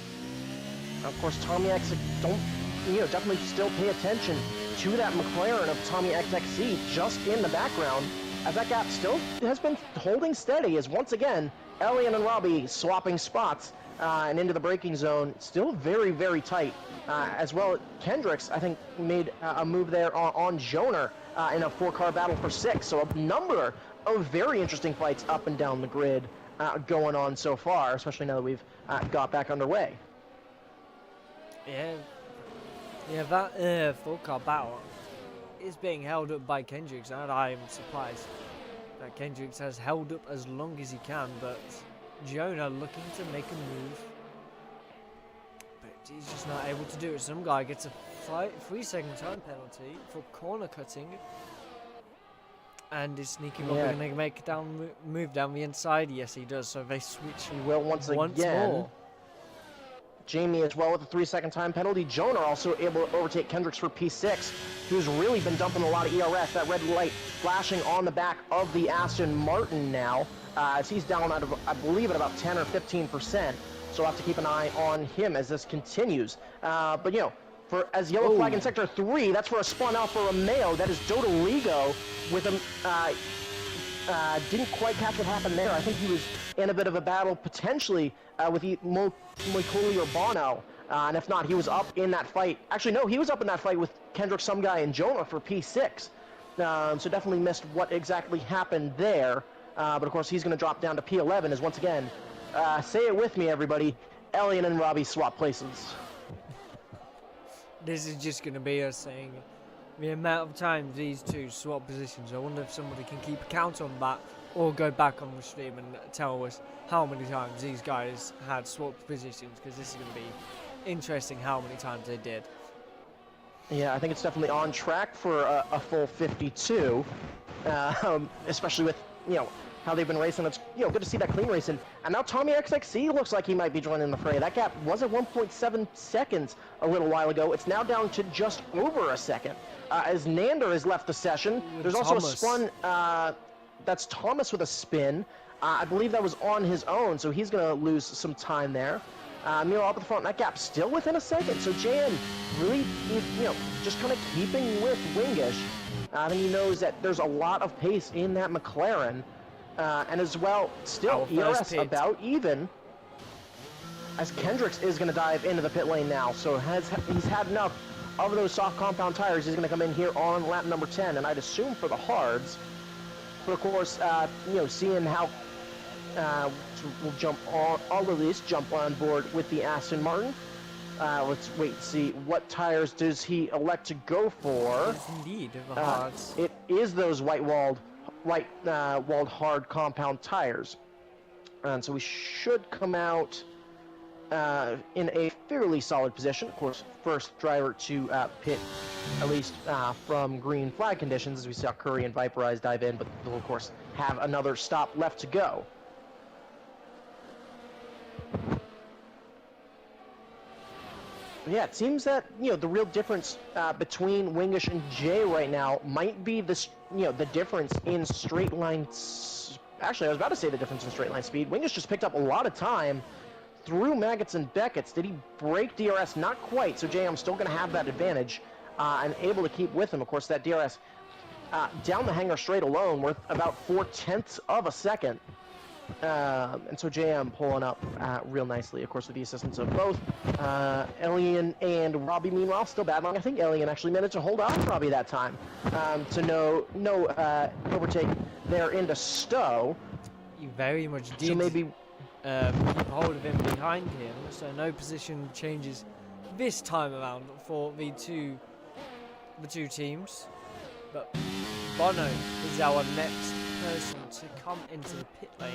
Of course, Tommy X definitely still pay attention to that McLaren of Tommy XXC just in the background, as that gap still has been holding steady, as once again, Elian and Robbie swapping spots and into the braking zone, still very, very tight. As well, Kendricks, I think, made a move there on Joner in a 4-car battle for 6, so a number of very interesting fights up and down the grid going on so far, especially now that we've got back underway. Yeah, that 4-car battle is being held up by Kendricks, and I am surprised that Kendricks has held up as long as he can, but Jonah looking to make a move, but he's just not able to do it. Some guy gets a 3-second time penalty for corner cutting. And is Sneaky Robbie going to make a move down the inside? Yes, he does. So they switch. He will once again. More. Jamie as well with a 3-second time penalty. Jonah also able to overtake Kendricks for P6, who's really been dumping a lot of ERS. That red light flashing on the back of the Aston Martin now, as he's down out of, I believe, at about 10 or 15%. So we'll have to keep an eye on him as this continues. But as yellow flag in sector 3, that's for a spun Alfa Romeo. That is Dodoligo with him. Didn't quite catch what happened there. I think he was in a bit of a battle potentially with Moikoli or Bono. And if not, he was up in that fight. Actually, no, he was up in that fight with Kendrick, some guy, and Jonah for P6. So definitely missed what exactly happened there. But of course, he's going to drop down to P11 as once again, say it with me, everybody, Elian and Robbie swap places. This is just going to be us saying the amount of times these two swap positions. I wonder if somebody can keep a count on that or go back on the stream and tell us how many times these guys had swapped positions, because this is going to be interesting how many times they did. Yeah, I think it's definitely on track for a full 52, especially with, how they've been racing. It's, you know, good to see that clean racing. And now Tommy XXC looks like he might be joining the fray. That gap was at 1.7 seconds a little while ago. It's now down to just over a second. As Nander has left the session, there's also a spun, that's Thomas with a spin. I believe that was on his own, so he's going to lose some time there. Milo up at the front, that gap still within a second. So JM really, you know, just kind of keeping with Wingish. I think he knows that there's a lot of pace in that McLaren. And as well, still ERS about even. As Kendricks is going to dive into the pit lane now. So he's had enough of those soft compound tires. He's going to come in here on lap number 10, and I'd assume for the hards. But of course, you know, seeing how we'll jump on all of this, jump on board with the Aston Martin. Let's wait and see what tires does he elect to go for. Yes, indeed, the hards. It is those walled hard compound tires, and so we should come out in a fairly solid position. Of course, first driver to pit, at least from green flag conditions, as we saw Curry and Viperize dive in, but they'll of course have another stop left to go. Yeah, it seems that, you know, the real difference between Wingish and Jay right now might be this, you know, the difference in straight line. Actually, I was about to say the difference in straight line speed. Wingish just picked up a lot of time through Maggots and Beckett's. Did he break DRS? Not quite. So JM still going to have that advantage and able to keep with him. Of course, that DRS down the hangar straight alone worth about 0.4 of a second. And so JM pulling up real nicely, of course, with the assistance of both Elian and Robbie. Meanwhile, still battling. I think Elian actually managed to hold off Robbie that time to no overtake there into Stowe. You very much did. So maybe keep hold of him behind him, so no position changes this time around for the two teams. But Bono is our next person to come into the pit lane.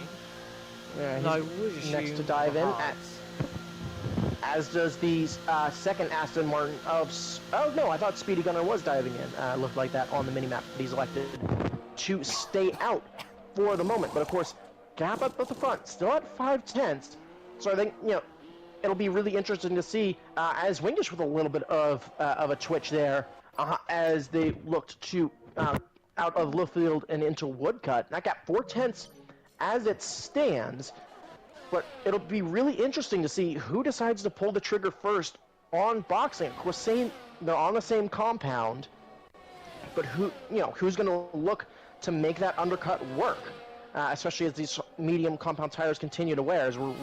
Yeah, and I would assume next to dive in, as does the second Aston Martin of... Oh no, I thought Speedy Gunner was diving in. Looked like that on the minimap, but he's elected to stay out for the moment. But of course, gap up at the front, still at 0.5. So I think, you know, it'll be really interesting to see as Wingish with a little bit of a twitch there as they looked to out of Luffield and into Woodcut. That got 0.4 as it stands, but it'll be really interesting to see who decides to pull the trigger first on boxing. Of course, saying they're on the same compound, but who's going to look to make that undercut work, especially as these medium compound tires continue to wear, as we're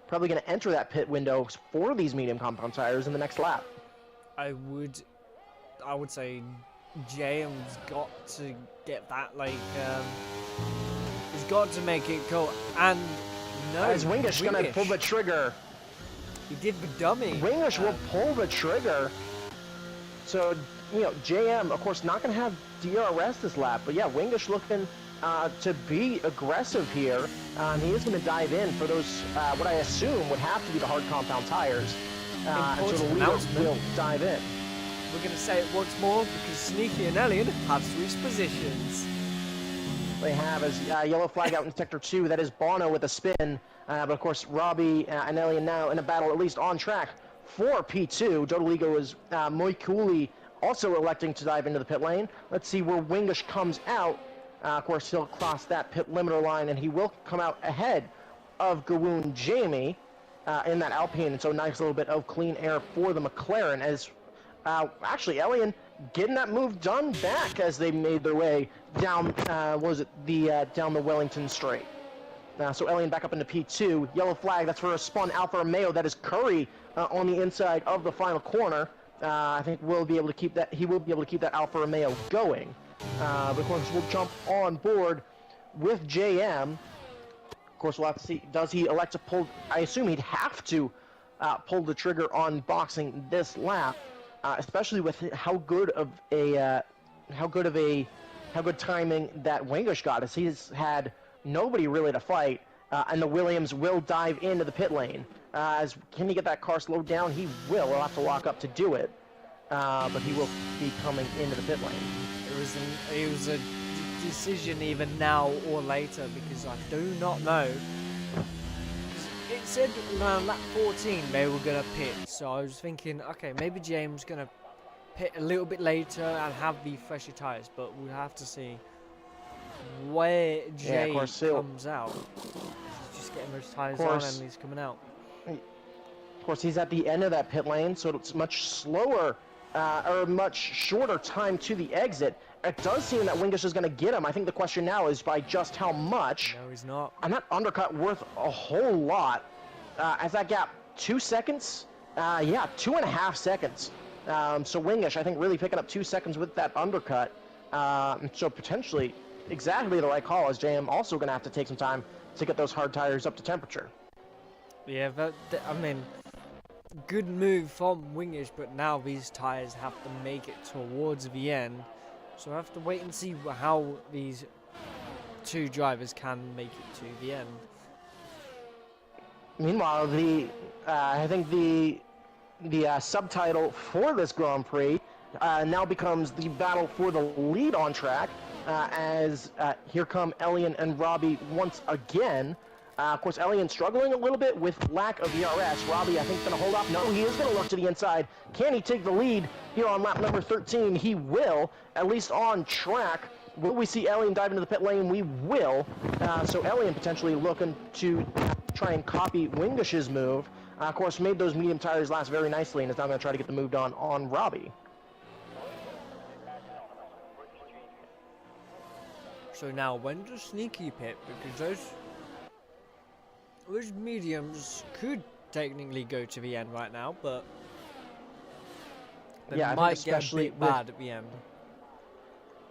probably going to enter that pit window for these medium compound tires in the next lap. I would say JM's got to get that, like, he's got to make it go. And no, is Wingish going to pull the trigger? He did the dummy. Wingish will pull the trigger. So, you know, JM, of course, not going to have DRS this lap, but yeah, Wingish looking to be aggressive here. He is going to dive in for those, what I assume would have to be the hard compound tires. And so the leader will dive in. We're going to say it once more because Sneaky and Elian have switched positions. They have, as yellow flag out in sector 2. That is Bono with a spin. But of course, Robbie and Elian now in a battle, at least on track for P2. Dodoligo is Moikuli also electing to dive into the pit lane. Let's see where Wingish comes out. Of course, he'll cross that pit limiter line, and he will come out ahead of Gawoon Jamie in that Alpine. And so nice little bit of clean air for the McLaren as... actually, Elian getting that move done back as they made their way down, down the Wellington Straight. So Elian back up into P2. Yellow flag, that's for a spun Alfa Romeo. That is Curry on the inside of the final corner. I think we'll be able to keep that. He will be able to keep that Alfa Romeo going. But of course, we'll jump on board with JM. Of course, we'll have to see. Does he elect to pull? I assume he'd have to pull the trigger on boxing this lap. Especially with how good timing that Wingish got, as he's had nobody really to fight, and the Williams will dive into the pit lane. Can he get that car slowed down? He will. He'll have to lock up to do it, but he will be coming into the pit lane. It was a decision either now or later, because I do not know. It said around lap 14 they were going to pit, so I was thinking, okay, maybe James going to pit a little bit later and have the fresher tyres, but we'll have to see where Jay comes out. He's just getting those tyres on and he's coming out. Of course, he's at the end of that pit lane, so it's much slower or much shorter time to the exit. It does seem that Wingish is going to get him. I think the question now is by just how much. No, he's not. And that undercut worth a whole lot. As that gap, 2 seconds? Yeah, 2.5 seconds. So Wingish, I think, really picking up 2 seconds with that undercut. So potentially exactly the right call, as JM also going to have to take some time to get those hard tires up to temperature. Yeah, but I mean, good move from Wingish, but now these tires have to make it towards the end. So I have to wait and see how these two drivers can make it to the end. Meanwhile, I think the subtitle for this Grand Prix now becomes the battle for the lead on track, as here come Elian and Robbie once again. Of course, Elian struggling a little bit with lack of ERS. Robbie, I think, going to hold up. No, he is going to look to the inside. Can he take the lead here on lap number 13? He will, at least on track. Will we see Elian dive into the pit lane? We will. So Elian potentially looking to try and copy Wingish's move. Of course, made those medium tires last very nicely and is now going to try to get the move done on Robbie. So now, when does Sneaky pit? Because those mediums could technically go to the end right now, but they might get a bit bad at the end.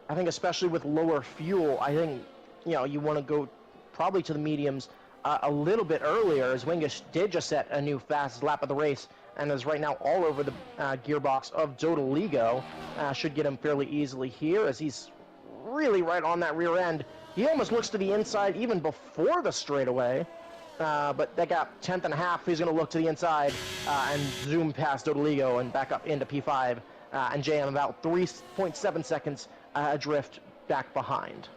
I think especially with lower fuel, I think, you know, you want to go probably to the mediums a little bit earlier, as Wingish did just set a new fastest lap of the race and is right now all over the gearbox of Dodoligo. Should get him fairly easily here, as he's really right on that rear end. He almost looks to the inside even before the straightaway. But that got 10th and a half. He's going to look to the inside and zoom past Dodoligo and back up into P5. And JM about 3.7 seconds adrift back behind.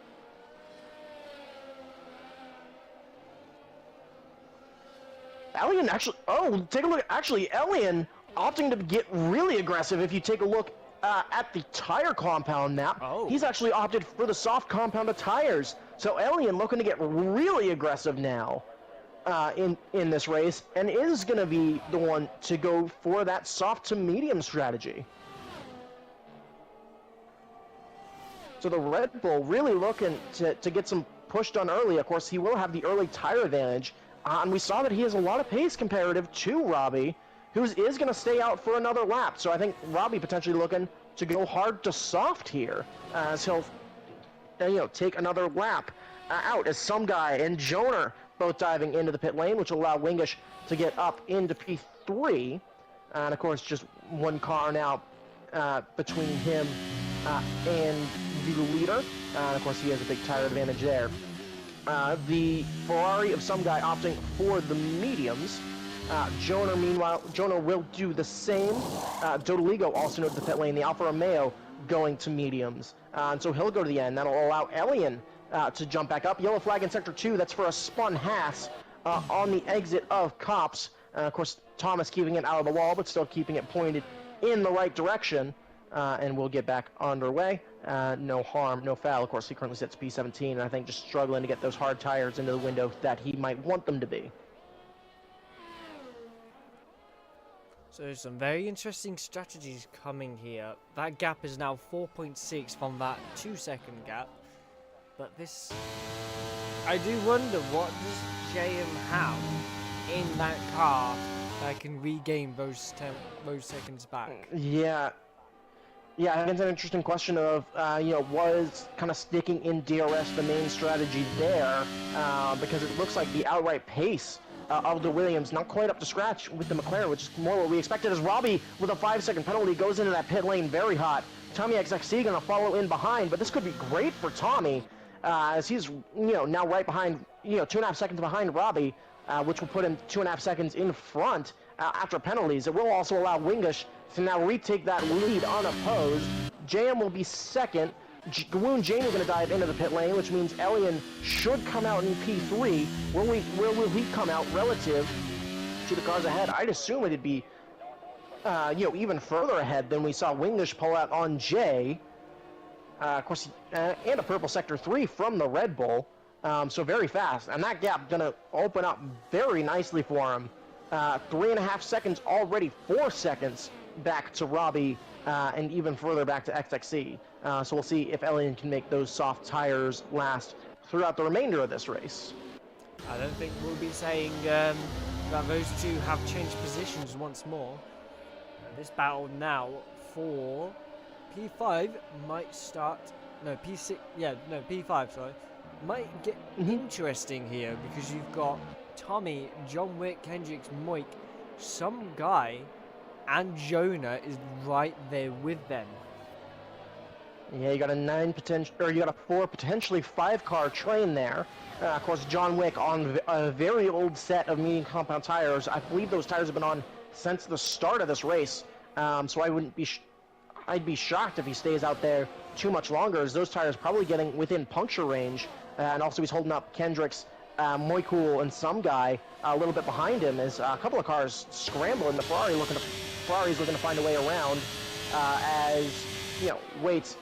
Elian actually, take a look. Actually, Elian opting to get really aggressive. If you take a look at the tire compound map, he's actually opted for the soft compound of tires. So Elian looking to get really aggressive now. In this race, and is going to be the one to go for that soft to medium strategy. So the Red Bull really looking to get some push done early. Of course, he will have the early tire advantage, and we saw that he has a lot of pace comparative to Robbie, who is going to stay out for another lap. So I think Robbie potentially looking to go hard to soft here, as he'll take another lap out, as some guy and Joner both diving into the pit lane, which will allow Wingish to get up into P3. And of course, just one car now between him and the leader. And of course, he has a big tire advantage there. The Ferrari of some guy opting for the mediums. Joner, meanwhile, Joner will do the same. Dodoligo also into the pit lane. The Alfa Romeo going to mediums. And so he'll go to the end. That'll allow Elian to jump back up. Yellow flag in sector 2. That's for a spun Haas on the exit of Copse. Of course, Thomas keeping it out of the wall, but still keeping it pointed in the right direction. And we'll get back underway. No harm, no foul. Of course, he currently sits P17, and I think just struggling to get those hard tires into the window that he might want them to be. So some very interesting strategies coming here. That gap is now 4.6 from that 2-second gap. But this, I do wonder, what does JM have in that car that can regain those seconds back? Yeah, I think it's an interesting question of, was kind of sticking in DRS the main strategy there, because it looks like the outright pace of the Williams not quite up to scratch with the McLaren, which is more what we expected, as Robbie, with a 5-second penalty, goes into that pit lane very hot. Tommy XXC going to follow in behind, but this could be great for Tommy, as he's, now right behind, 2.5 seconds behind Robbie, which will put him 2.5 seconds in front after penalties. It will also allow Wingish to now retake that lead unopposed. JM will be second, Gawoon Jamie going to dive into the pit lane, which means Elian should come out in P3. Where will he come out relative to the cars ahead? I'd assume it'd be, even further ahead than we saw Wingish pull out on J. Of course, and a purple sector 3 from the Red Bull. So very fast, and that gap going to open up very nicely for him. 3.5 seconds already, 4 seconds back to Robbie, and even further back to XXC. So we'll see if Elian can make those soft tires last throughout the remainder of this race. I don't think we'll be saying that those two have changed positions once more. This battle now for P5 might start. No, P6. Yeah, no, P5. Sorry, might get interesting here because you've got Tommy, John Wick, Hendricks, Moik, some guy, and Jonah is right there with them. Yeah, you got a 4, potentially 5-car train there. Of course, John Wick on a very old set of medium compound tires. I believe those tires have been on since the start of this race. So I'd be shocked if he stays out there too much longer, as those tires probably getting within puncture range. And also he's holding up Kendricks, Moikul, and some guy a little bit behind him as a couple of cars scramble, and the Ferrari's looking to find a way around as Waits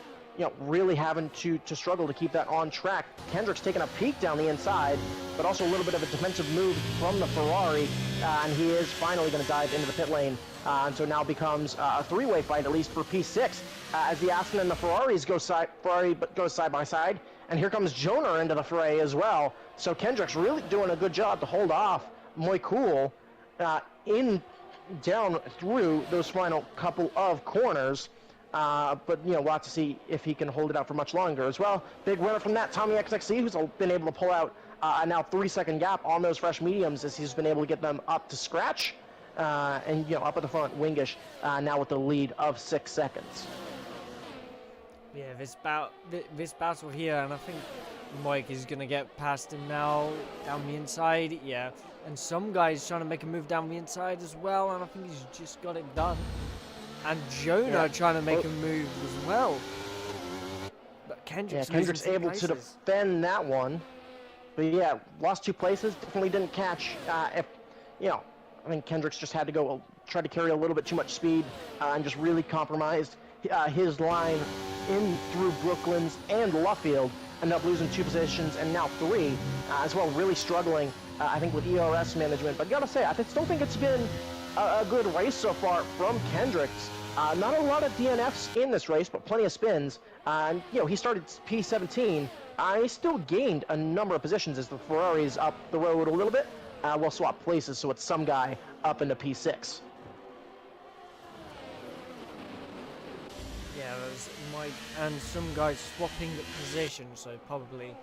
really having to struggle to keep that on track. Kendrick's taking a peek down the inside, but also a little bit of a defensive move from the Ferrari, and he is finally going to dive into the pit lane. And so now becomes a 3-way fight, at least for P6, as the Aston and the Ferrari goes side by side. And here comes Jonah into the fray as well. So Kendrick's really doing a good job to hold off Moikul down through those final couple of corners. But we'll have to see if he can hold it out for much longer as well. Big winner from that, Tommy XXC, who's been able to pull out a now 3-second gap on those fresh mediums, as he's been able to get them up to scratch. And up at the front, Wingish now with the lead of 6 seconds. Yeah, this battle here, and I think Moik is going to get past him now down the inside. Yeah, and some guy's trying to make a move down the inside as well, and I think he's just got it done. And Jonah trying to make a move as well. But Kendrick's able to defend that one. But yeah, lost 2 places, definitely didn't catch. I think Kendrick's just had to go try to carry a little bit too much speed and just really compromised his line in through Brooklands and Luffield. Ended up losing 2 positions and now 3 as well, really struggling, I think, with ERS management. But gotta say, I still think it's been a good race so far from Kendricks. Not a lot of DNFs in this race, but plenty of spins. And he started P17. He still gained a number of positions as the Ferrari's up the road a little bit. We'll swap places, so it's some guy up into P6. Yeah, there's Mike and some guys swapping position, so probably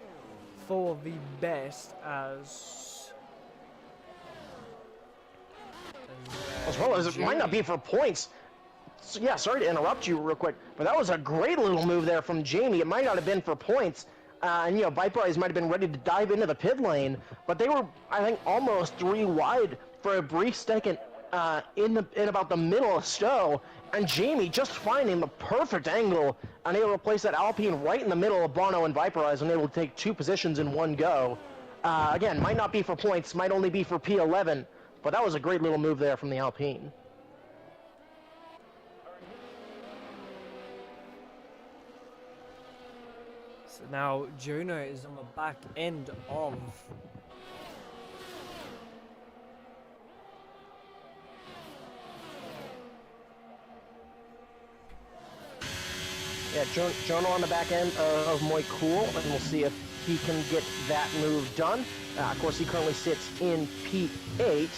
for the best as well as it might not be for points. So, yeah, sorry to interrupt you real quick, but that was a great little move there from Jamie. It might not have been for points. And Bike Boys might have been ready to dive into the pit lane, but they were, I think, almost 3 wide for a brief second in about the middle of Stowe, and Jamie just finding the perfect angle and able to place that Alpine right in the middle of Bono and Viperize, and able to take 2 positions in one go. Again, might not be for points, might only be for P11, but that was a great little move there from the Alpine. So now Jonah is on the back end of Jonah on the back end of Moikul, and we'll see if he can get that move done. Of course, he currently sits in P8,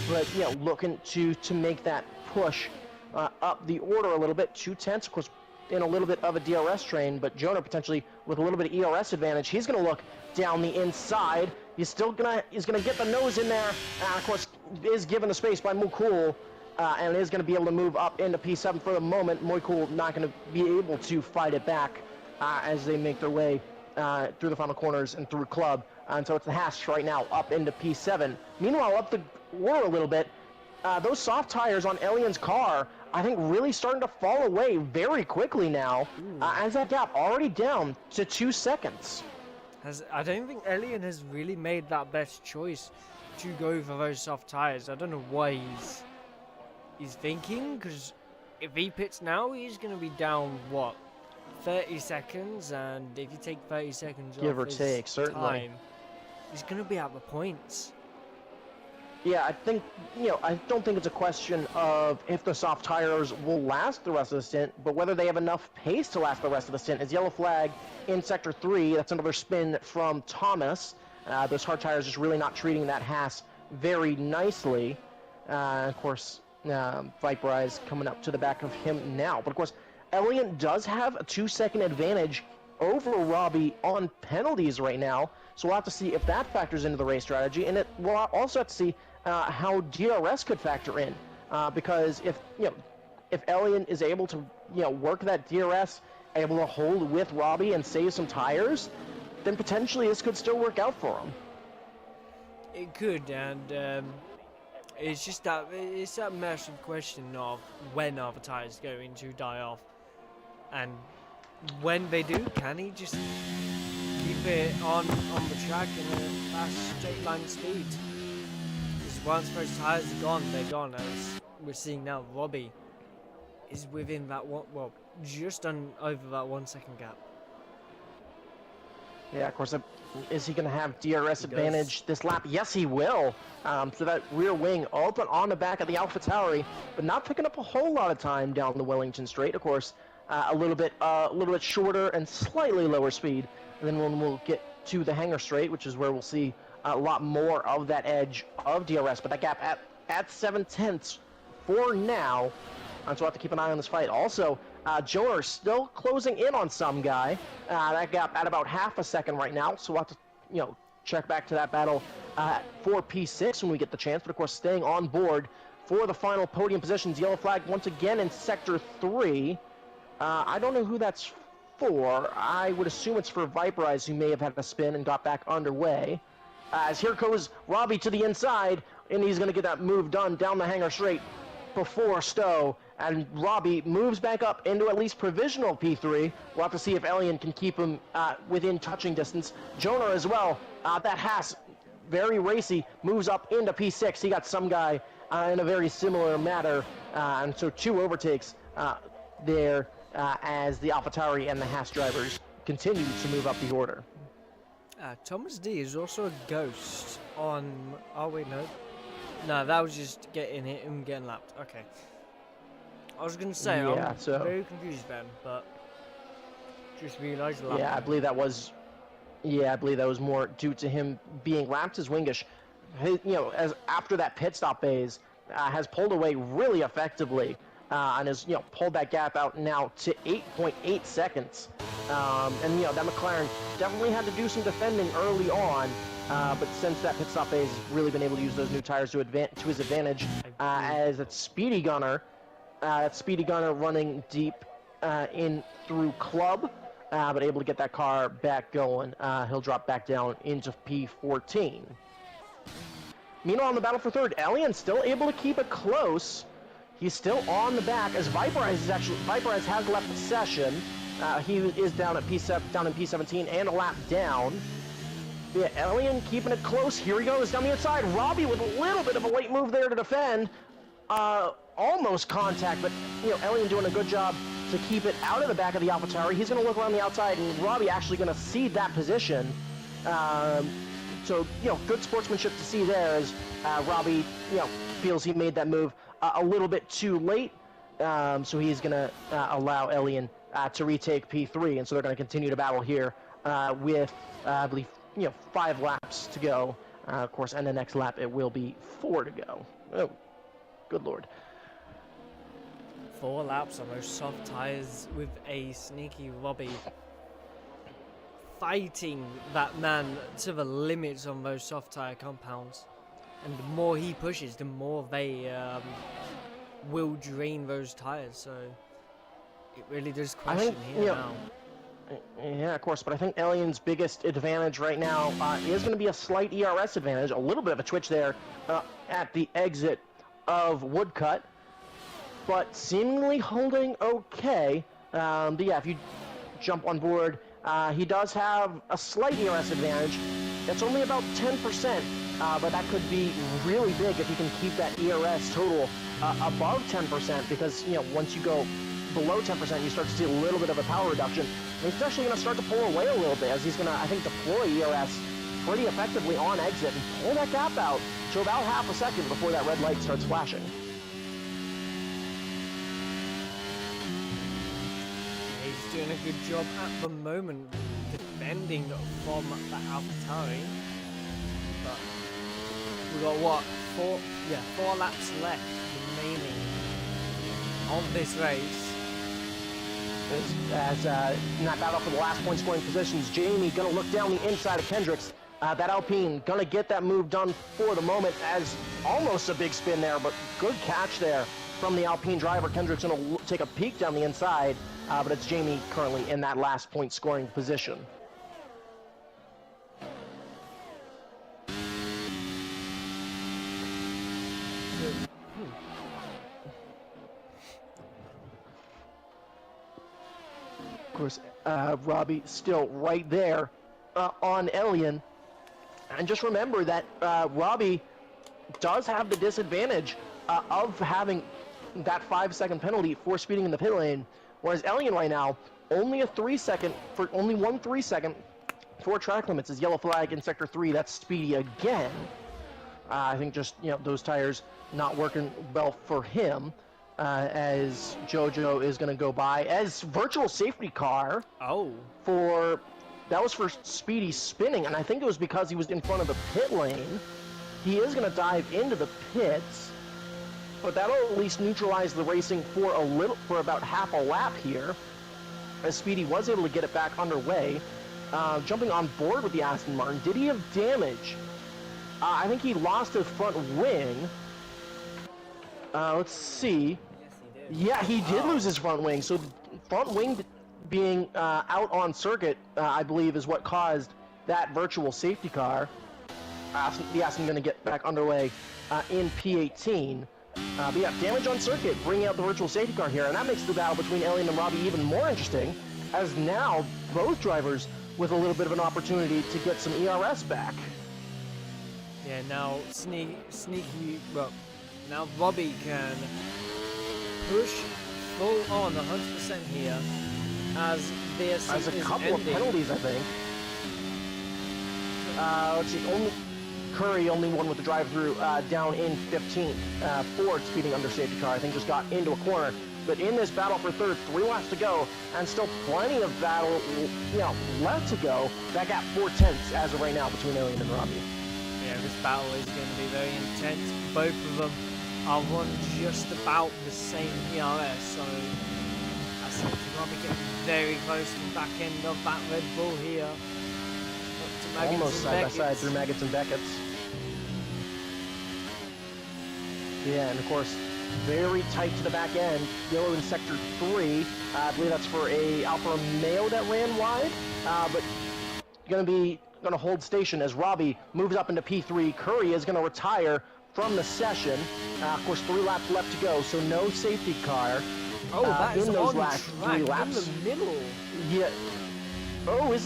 but looking to make that push up the order a little bit. 2 tenths, of course, in a little bit of a DRS train, but Jonah potentially with a little bit of ERS advantage. He's going to look down the inside. He's gonna get the nose in there, and of course is given the space by Moikul. And is going to be able to move up into P7 for the moment. Moikul not going to be able to fight it back as they make their way through the final corners and through Club. And so it's the Hash right now up into P7. Meanwhile, up the order a little bit, those soft tires on Elian's car I think, really starting to fall away very quickly now, as that gap already down to 2 seconds. I don't think Elian has really made that best choice to go for those soft tires. I don't know why he's thinking, because if he pits now, he's going to be down, what, 30 seconds? And if you take 30 seconds Give or off take, his certainly. time, he's going to be at the points. Yeah, I think, I don't think it's a question of if the soft tires will last the rest of the stint, but whether they have enough pace to last the rest of the stint. As yellow flag in Sector 3, that's another spin from Thomas. Those hard tires just really not treating that Haas very nicely. Of course, Viperize coming up to the back of him now. But of course, Elian does have a 2-second advantage over Robbie on penalties right now. So we'll have to see if that factors into the race strategy, and we'll also have to see how DRS could factor in, because if Elian is able to work that DRS, able to hold with Robbie and save some tires, then potentially this could still work out for him. It could, and it's just that massive question of when are the tires going to die off, and when they do, can he just keep it on the track in a fast straight line speed? Because once those tires are gone, they're gone. As we're seeing now, Robbie is within that just over that 1 second gap. Yeah, of course. Is he going to have DRS advantage this lap? Yes, he will. So that rear wing open on the back of the AlphaTauri, but not picking up a whole lot of time down the Wellington Straight. Of course, a little bit shorter and slightly lower speed. And then when we'll get to the Hangar Straight, which is where we'll see a lot more of that edge of DRS. But that gap at 7/10 for now. So we'll have to keep an eye on this fight. Also, Joner still closing in on some guy. That gap at about half a second right now. So we'll have to, check back to that battle for P6 when we get the chance. But of course, staying on board for the final podium positions. Yellow flag once again in Sector 3. I don't know who that's for. I would assume it's for Viperize, who may have had a spin and got back underway. As here goes Robbie to the inside, and he's going to get that move done down the Hangar Straight before Stowe. And Robbie moves back up into at least provisional P3. We'll have to see if Elian can keep him within touching distance. Jonah as well. That Haas, very racy, moves up into P6. He got some guy in a very similar manner. And so 2 overtakes there as the AlphaTauri and the Haas drivers continue to move up the order. Thomas D is also a ghost on... Oh, wait, no. No, that was just getting hit and getting lapped. Okay. I was going to say, I'm very confused then, but just realised lapped. Yeah, I believe that was... Yeah, I believe that was more due to him being lapped as Wingish. As after that pit stop phase, has pulled away really effectively. And has pulled that gap out now to 8.8 seconds. And that McLaren definitely had to do some defending early on, but since that pit stop phase, has really been able to use those new tires to his advantage. As it's Speedy Gunner, running deep in through Club, but able to get that car back going. He'll drop back down into P14. Meanwhile, in the battle for third, Elian still able to keep it close. He's still on the back as Viperize has left the session. He is down at down in P17 and a lap down. Yeah, Elian keeping it close. Here he goes down the inside. Robbie with a little bit of a late move there to defend. Almost contact, but Elian doing a good job to keep it out of the back of the AlphaTauri. He's going to look around the outside, and Robbie actually going to cede that position. So good sportsmanship to see there as Robbie feels he made that move a little bit too late, so he's going to allow Elian to retake P3, and so they're going to continue to battle here with, I believe, 5 laps to go. Of course, and the next lap it will be 4 to go. Oh, good lord. 4 laps on those soft tires with a sneaky Robbie fighting that man to the limits on those soft tire compounds. And the more he pushes, the more they will drain those tires. So it really does question here now. Yeah, of course, but I think Elian's biggest advantage right now is going to be a slight ERS advantage. A little bit of a twitch there at the exit of Woodcut. but seemingly holding okay. But yeah, if you jump on board, he does have a slight ERS advantage. It's only about 10%, but that could be really big if you can keep that ERS total above 10%, because, you know, once you go below 10%, you start to see a little bit of a power reduction. And he's actually going to start to pull away a little bit, as he's going to, I think, deploy ERS pretty effectively on exit and pull that gap out to about half a second before that red light starts flashing. He's doing a good job at the moment defending from the AlphaTauri. But we got what? Four laps left remaining on this race. As in that battle for the last point scoring positions, Jamie gonna look down the inside of Kendricks. That Alpine gonna get that move done for the moment, as almost a big spin there, but good catch there from the Alpine driver. Kendricks gonna take a peek down the inside, but it's Jamie currently in that last point scoring position. Of course, Robbie still right there on Elian. And just remember that Robbie does have the disadvantage of having that 5-second penalty for speeding in the pit lane, whereas Elian right now only only 1 3-second for track limits. His yellow flag in sector 3. That's speedy again. I think just, you know, those tires not working well for him. As Jojo is going to go by as virtual safety car. Oh. That was for Speedy spinning, and I think it was because he was in front of the pit lane. He is going to dive into the pits, but that'll at least neutralize the racing for about half a lap here, as Speedy was able to get it back underway. Jumping on board with the Aston Martin. Did he have damage? I think he lost his front wing. Let's see. Yeah, he did lose his front wing. So front wing being out on circuit, I believe, is what caused that virtual safety car. The Aston going to get back underway in P18. But yeah, damage on circuit, bringing out the virtual safety car here. And that makes the battle between Elian and Robbie even more interesting, as now both drivers with a little bit of an opportunity to get some ERS back. Yeah, now well, now Robbie can push full on 100% here, as this As a couple of penalties, I think. Let's see, Curry only won with the drive-through down in 15th. Ford speeding under safety car, I think, just got into a corner. But in this battle for third, 3 laps to go, and still plenty of battle, left to go. That gap 4/10 as of right now between Elian and Robbie. Yeah, this battle is going to be very intense. Both of them are run just about the same ERS, so I see Robbie getting very close to the back end of that Red Bull here. Almost side by side through Maggots and Beckett's. Yeah, and of course, very tight to the back end. Yellow in sector 3. I believe that's for a Alfa Romeo that ran wide, but going to hold station as Robbie moves up into P3. Curry is going to retire from the session. Of course, 3 laps left to go, so no safety car. Oh, that is in those on last track, 3 laps. in the middle. Yeah. Oh, was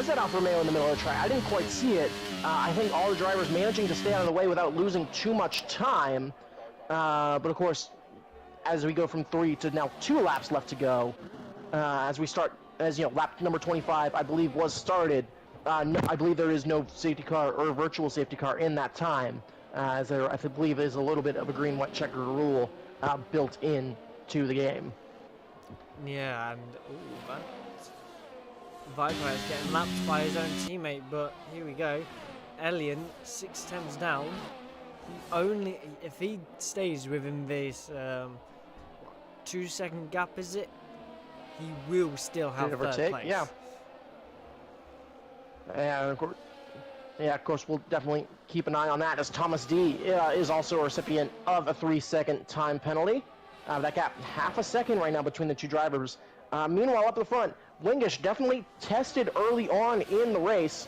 that Alfa Romeo in the middle of the track? I didn't quite see it. I think all the drivers managing to stay out of the way without losing too much time. But of course, as we go from 3 to now 2 laps left to go, lap number 25, I believe, was started. No, I believe there is no safety car or virtual safety car in that time, as there, I believe, is a little bit of a green-white checker rule built in to the game. Yeah, and Viper is getting lapped by his own teammate, but here we go. Elian, 6 tenths down. If he stays within this 2-second gap, is it? He will still have third place. Yeah. And of course, we'll definitely keep an eye on that, as Thomas D is also a recipient of a 3-second time penalty. That gap half a second right now between the two drivers. Meanwhile, up the front, Wingish definitely tested early on in the race.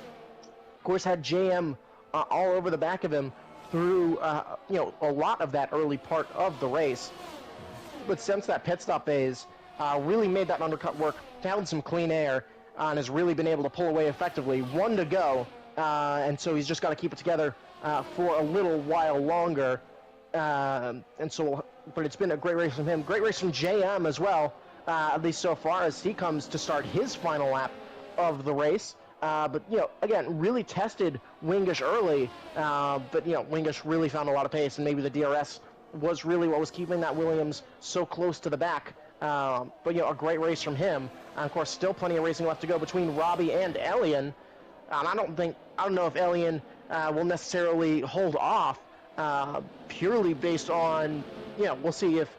Of course, had JM all over the back of him through a lot of that early part of the race. but since that pit stop phase, really made that undercut work, found some clean air, and has really been able to pull away effectively. 1 to go, and so he's just got to keep it together for a little while longer. But it's been a great race from him. Great race from JM as well, at least so far, as he comes to start his final lap of the race. But, again, really tested Wingish early, but, Wingish really found a lot of pace, and maybe the DRS was really what was keeping that Williams so close to the back. But, a great race from him. And, of course, still plenty of racing left to go between Robbie and Elian. I don't know if Elian will necessarily hold off, purely based on, we'll see if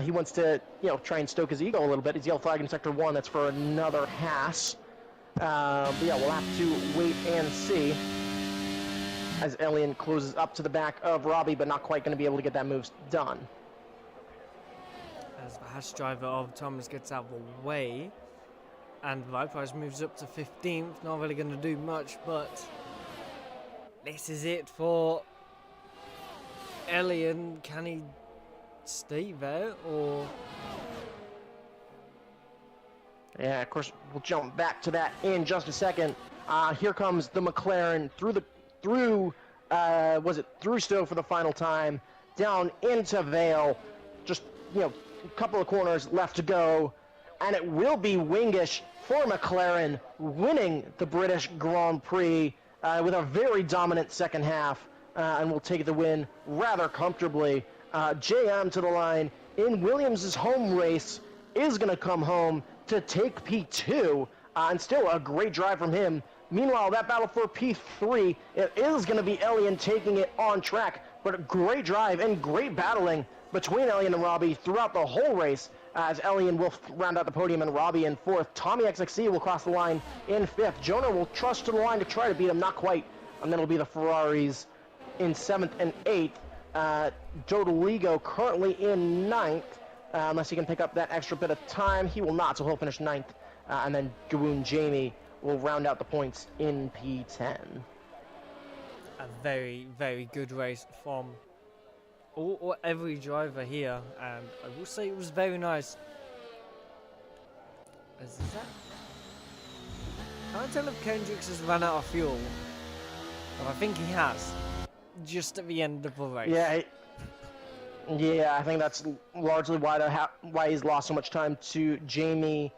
he wants to, try and stoke his ego a little bit. He's yellow flag in Sector 1. That's for another Haas. But yeah, we'll have to wait and see as Elian closes up to the back of Robbie, but not quite going to be able to get that move done. As the Haas driver of Thomas gets out of the way, and Viprice moves up to 15th, not really going to do much, but this is it for Elian. Can he stay there, or... Yeah, of course, we'll jump back to that in just a second. Here comes the McLaren through Stowe for the final time, down into Vale. Just, a couple of corners left to go, and it will be Wingish for McLaren winning the British Grand Prix with a very dominant second half, and will take the win rather comfortably. JM to the line in Williams' home race is going to come home to take P2, and still a great drive from him. Meanwhile, that battle for P3, it is going to be Elian taking it on track, but a great drive and great battling between Elian and Robbie throughout the whole race, as Elian will round out the podium and Robbie in 4th. Tommy XXC will cross the line in 5th. Jonah will trust to the line to try to beat him, not quite, and then it'll be the Ferraris in 7th and 8th. Dodoligo currently in 9th. Unless he can pick up that extra bit of time, he will not, so he'll finish 9th. And then Gawoon Jamie will round out the points in P10. A very, very good race from every driver here, and I will say it was very nice. Is that? I can't tell if Kendricks has run out of fuel, but I think he has, just at the end of the race. Yeah, I think that's largely why he's lost so much time to Jamie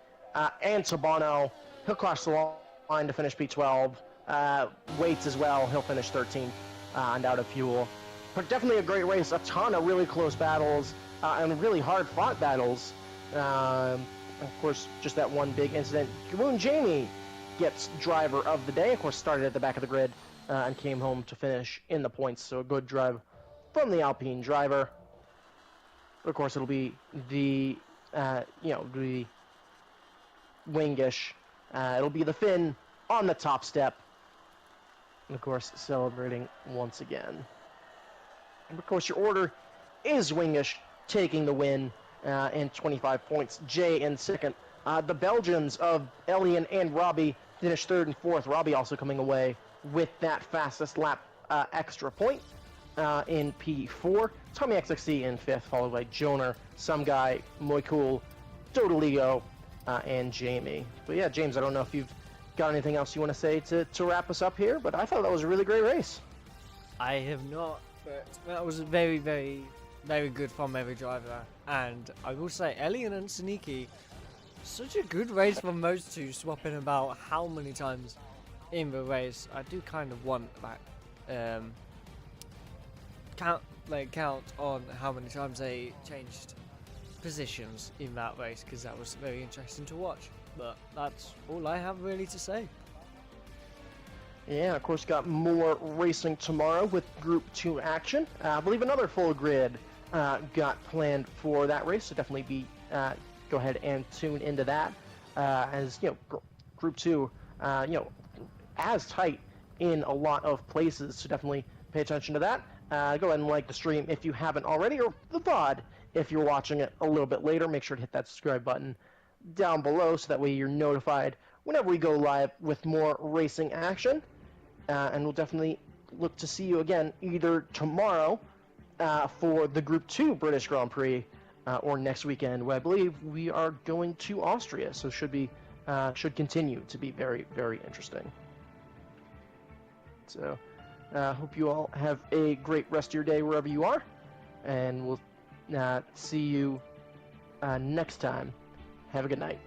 and to Bono. He'll cross the line to finish P12. Waits as well. He'll finish 13th and out of fuel. But definitely a great race. A ton of really close battles and really hard-fought battles. Of course, just that one big incident. Gawoon Jamie gets driver of the day. Of course, started at the back of the grid and came home to finish in the points. So a good drive from the Alpine driver. But of course, it'll be the Wingish. It'll be the Finn on the top step. And of course, celebrating once again. And of course, your order is Wingish taking the win and 25 points. Jay in 2nd. The Belgians of Elian and Robbie finished 3rd and 4th. Robbie also coming away with that fastest lap extra point. In P4, Tommy XXC in 5th, followed by Joner, Some Guy, Moikul, Dodoligo, and Jamie. But yeah, James, I don't know if you've got anything else you want to say to wrap us up here, but I thought that was a really great race. I have not, but that was very, very, very good from every driver. And I will say, Elian and Saniki, such a good race from those two, swapping about how many times in the race. I do kind of want that. Count on how many times they changed positions in that race, because that was very interesting to watch. But that's all I have really to say. Yeah, of course, got more racing tomorrow with Group 2 action. I believe another full grid got planned for that race, so definitely go ahead and tune into that. As Group 2, as tight in a lot of places, so definitely pay attention to that. Go ahead and like the stream if you haven't already, or the VOD if you're watching it a little bit later. Make sure to hit that subscribe button down below so that way you're notified whenever we go live with more racing action. And we'll definitely look to see you again either tomorrow for the Group 2 British Grand Prix, or next weekend, where I believe we are going to Austria. So should continue to be very, very interesting. So hope you all have a great rest of your day wherever you are, and we'll see you next time. Have a good night.